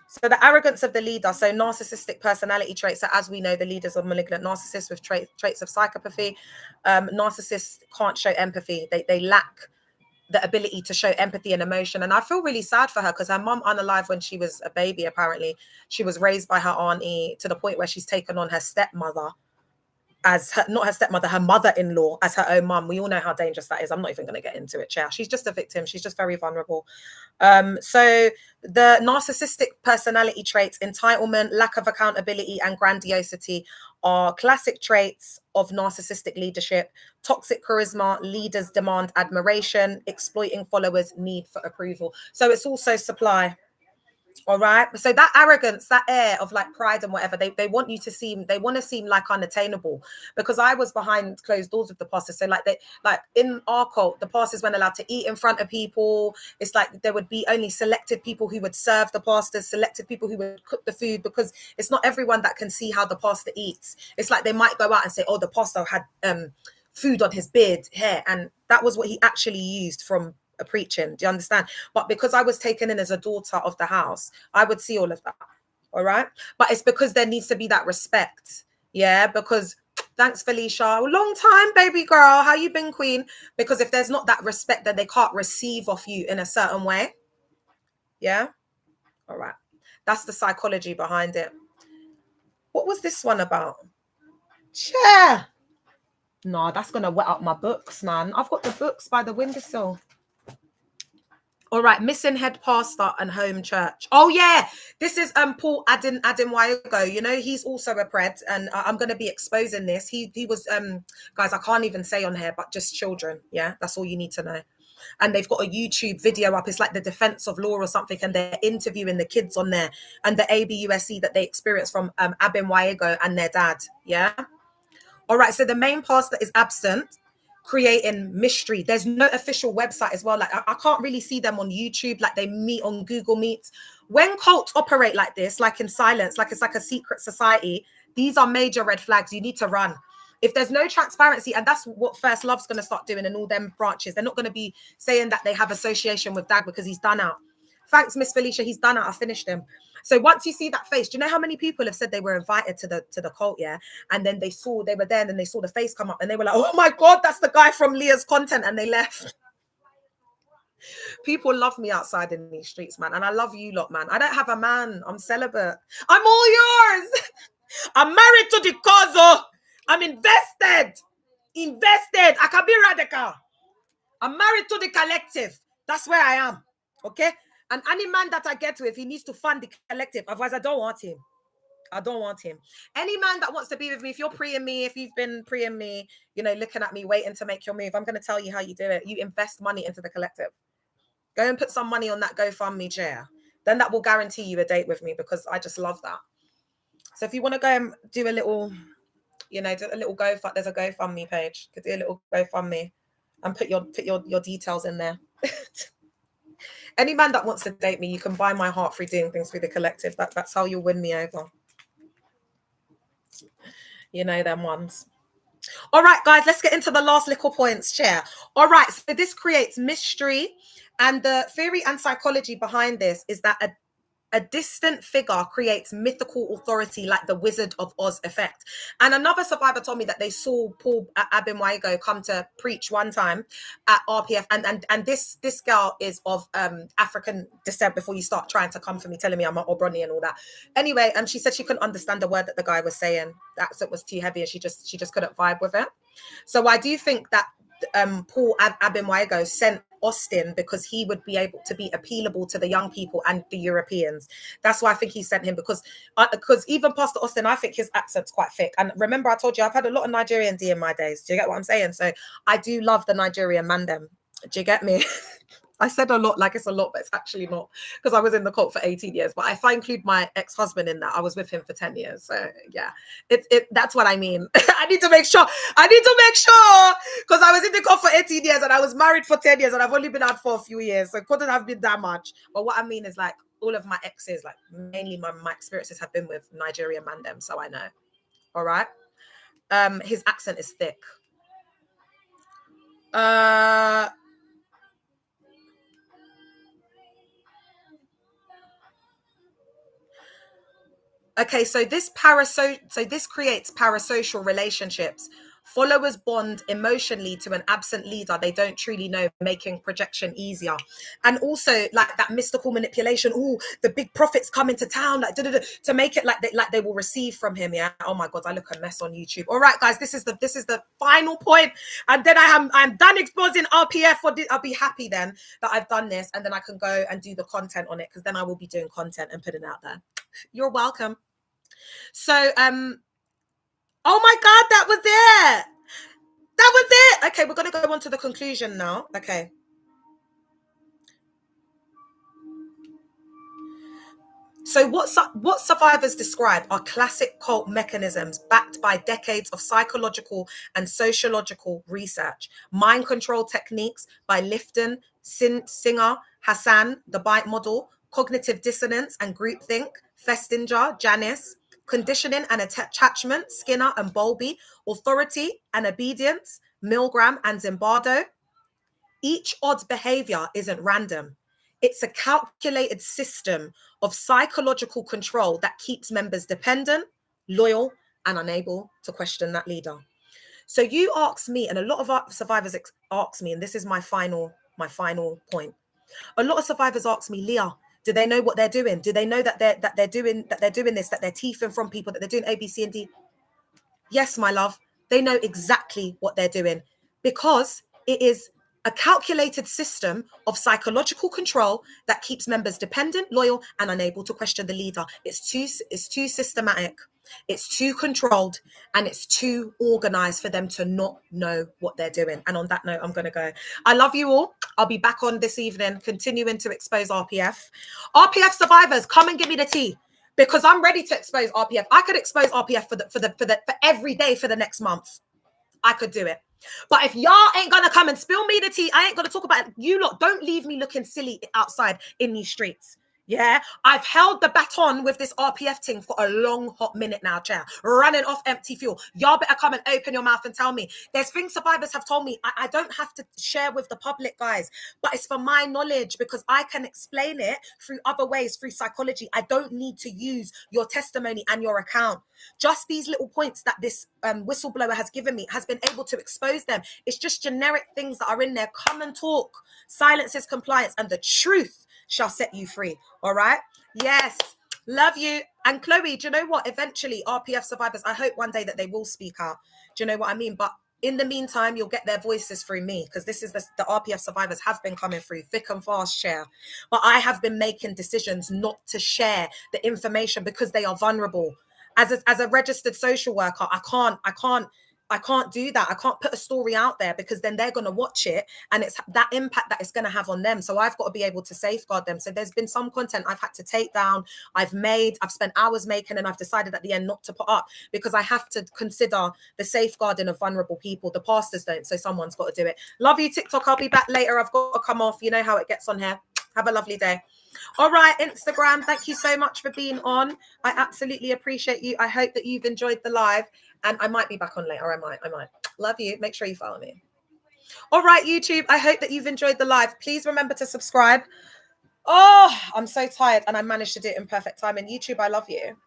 [SPEAKER 1] So the arrogance of the leader. So narcissistic personality traits. So as we know, the leaders are malignant narcissists with traits of psychopathy. Narcissists can't show empathy. They lack the ability to show empathy and emotion. And I feel really sad for her, because her mum unalived when she was a baby. Apparently she was raised by her auntie to the point where she's taken on her stepmother as not her stepmother, her mother-in-law as her own mum. We all know how dangerous that is. I'm not even going to get into it, Chair. She's just a victim. She's just very vulnerable. So the narcissistic personality traits, entitlement, lack of accountability, and grandiosity are classic traits of narcissistic leadership. Toxic charisma, leaders demand admiration, exploiting followers' need for approval. So it's also supply. All right. So that arrogance, that air of like pride and whatever, they want you to seem, they want to seem like unattainable, because I was behind closed doors with the pastors. So like in our cult, the pastors weren't allowed to eat in front of people. It's like there would be only selected people who would serve the pastors, selected people who would cook the food, because it's not everyone that can see how the pastor eats. It's like they might go out and say, oh, the pastor had food on his beard, hair, and that was what he actually used from a preaching. Do you understand? But because I was taken in as a daughter of the house, I would see all of that. All right. But it's because there needs to be that respect. Yeah. Because thanks, Felicia. Long time, baby girl. How you been, queen? Because if there's not that respect, then they can't receive off you in a certain way. Yeah. All right. That's the psychology behind it. What was this one about? Chair. No, that's going to wet up my books, man. I've got the books by the windowsill. All right, missing head pastor and home church. Oh yeah, this is Paul Adin Wayogo. You know, he's also a pred, and I'm going to be exposing this. He was guys, I can't even say on here, but just children. Yeah, that's all you need to know. And they've got a YouTube video up. It's like the defense of law or something, and they're interviewing the kids on there and the ABUSC that they experienced from Abin Wayogo and their dad. Yeah. All right, so the main pastor is absent, creating mystery. There's no official website as well. Like I can't really see them on YouTube, like they meet on Google Meets. When cults operate like this, like in silence, like it's like a secret society, these are major red flags. You need to run. If there's no transparency, and that's what First Love's going to start doing in all them branches, they're not going to be saying that they have association with Dad because he's done out. Thanks, Miss Felicia, he's done out. I finished him. So once you see that face, do you know how many people have said they were invited to the cult, yeah? And then they were there, and then they saw the face come up, and they were like, oh my God, that's the guy from Leah's content, and they left. People love me outside in these streets, man. And I love you lot, man. I don't have a man. I'm celibate. I'm all yours. I'm married to the cause. I'm invested. invested. I can be radical. I'm married to the collective. That's where I am. Okay? And any man that I get with, he needs to fund the collective. Otherwise, I don't want him. I don't want him. Any man that wants to be with me, if you're pre-ing me, if you've been pre-ing me, you know, looking at me, waiting to make your move, I'm going to tell you how you do it. You invest money into the collective. Go and put some money on that GoFundMe chair. Then that will guarantee you a date with me, because I just love that. So if you want to go and do a little, you know, do a little there's a GoFundMe page. You could do a little GoFundMe and put your details in there. Any man that wants to date me, you can buy my heart through doing things through the collective. That's how you'll win me over. You know them ones. All right, guys, let's get into the last little points, chair. All right, so this creates mystery. And the theory and psychology behind this is that a distant figure creates mythical authority, like the Wizard of Oz effect. And another survivor told me that they saw Paul Abimwaigo come to preach one time at RPF. And this girl is of African descent, before you start trying to come for me, telling me I'm Obroni and all that. Anyway, she said she couldn't understand the word that the guy was saying. That accent was too heavy, and she just couldn't vibe with it. So I do think that Paul Abimwaigo sent Austin because he would be able to be appealable to the young people and the Europeans. That's why I think he sent him, because even Pastor Austin, I think his accent's quite thick. And remember, I told you I've had a lot of Nigerian D in my days. Do you get what I'm saying? So I do love the Nigerian mandem. Do you get me? I said a lot like it's a lot, but it's actually not, because I was in the cult for 18 years. But if I include my ex-husband in that, I was with him for 10 years. So yeah, that's what I mean. I need to make sure, because I was in the cult for 18 years and I was married for 10 years and I've only been out for a few years. So it couldn't have been that much. But what I mean is, like, all of my exes, like mainly my experiences have been with Nigerian mandem. So I know. All right. His accent is thick. Okay, so this creates parasocial relationships. Followers bond emotionally to an absent leader they don't truly know, making projection easier. And also, like, that mystical manipulation. Oh, the big prophet's coming to town, like, to make it like they will receive from him. Yeah. Oh my God, I look a mess on YouTube. All right, guys, this is the final point, and then I'm done exposing RPF for this. I'll be happy then that I've done this, and then I can go and do the content on it, because then I will be doing content and putting it out there. You're welcome. So, oh my God, that was it. That was it. Okay, we're going to go on to the conclusion now. Okay. So what survivors describe are classic cult mechanisms backed by decades of psychological and sociological research. Mind control techniques by Lifton, Singer, Hassan, the bite model, cognitive dissonance and groupthink, Festinger, Janis, conditioning and attachment, Skinner and Bowlby, authority and obedience, Milgram and Zimbardo. Each odd behavior isn't random. It's a calculated system of psychological control that keeps members dependent, loyal, and unable to question that leader. So you ask me, and a lot of our survivors ask me, and this is my final point. A lot of survivors ask me, Leah, do they know what they're doing? Do they know that they're doing this, that they're teething from people, that they're doing A, B, C, and D? Yes, my love, they know exactly what they're doing, because it is a calculated system of psychological control that keeps members dependent, loyal, and unable to question the leader. It's too systematic, it's too controlled, and it's too organized for them to not know what they're doing. And on that note, I'm going to go. I love you all. I'll be back on this evening, continuing to expose RPF. RPF survivors, come and give me the tea, because I'm ready to expose RPF. I could expose RPF for every day for the next month. I could do it. But if y'all ain't gonna come and spill me the tea, I ain't gonna talk about it. You lot, don't leave me looking silly outside in these streets. Yeah, I've held the baton with this RPF thing for a long hot minute now, chair, running off empty fuel. Y'all better come and open your mouth and tell me. There's things survivors have told me I don't have to share with the public, guys, but it's for my knowledge, because I can explain it through other ways, through psychology. I don't need to use your testimony and your account. Just these little points that this whistleblower has given me has been able to expose them. It's just generic things that are in there. Come and talk. Silence is compliance, and the truth shall set you free. All right? Yes. Love you. And Chloe, do you know what? Eventually, RPF survivors, I hope one day that they will speak out. Do you know what I mean? But In the meantime, you'll get their voices through me, because this is the RPF survivors have been coming through thick and fast, share. But I have been making decisions not to share the information because they are vulnerable. As a registered social worker, I can't do that. I can't put a story out there, because then they're going to watch it and it's that impact that it's going to have on them. So I've got to be able to safeguard them. So there's been some content I've had to take down, I've spent hours making, and I've decided at the end not to put up, because I have to consider the safeguarding of vulnerable people. The pastors don't, so someone's got to do it. Love you, TikTok. I'll be back later. I've got to come off. You know how it gets on here. Have a lovely day. All right, Instagram, thank you so much for being on. I absolutely appreciate you. I hope that you've enjoyed the live, and I might be back on later. I might. Love you. Make sure you follow me. All right, YouTube, I hope that you've enjoyed the live. Please remember to subscribe. Oh, I'm so tired, and I managed to do it in perfect time. And YouTube, I love you.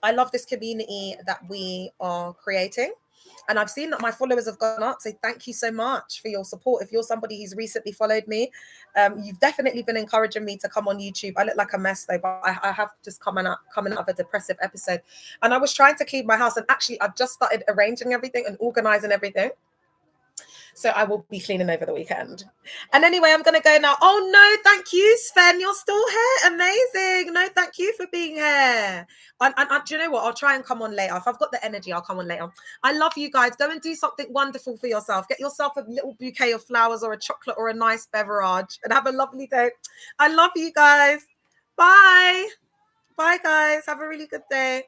[SPEAKER 1] I love this community that we are creating. And I've seen that my followers have gone up. So thank you so much for your support. If you're somebody who's recently followed me, you've definitely been encouraging me to come on YouTube. I look like a mess though, but I have just coming out of a depressive episode. And I was trying to clean my house. And actually, I've just started arranging everything and organizing everything. So I will be cleaning over the weekend. And anyway, I'm going to go now. Oh, no, thank you, Sven. You're still here. Amazing. No, thank you for being here. And do you know what? I'll try and come on later. If I've got the energy, I'll come on later. I love you guys. Go and do something wonderful for yourself. Get yourself a little bouquet of flowers or a chocolate or a nice beverage, and have a lovely day. I love you guys. Bye. Bye, guys. Have a really good day.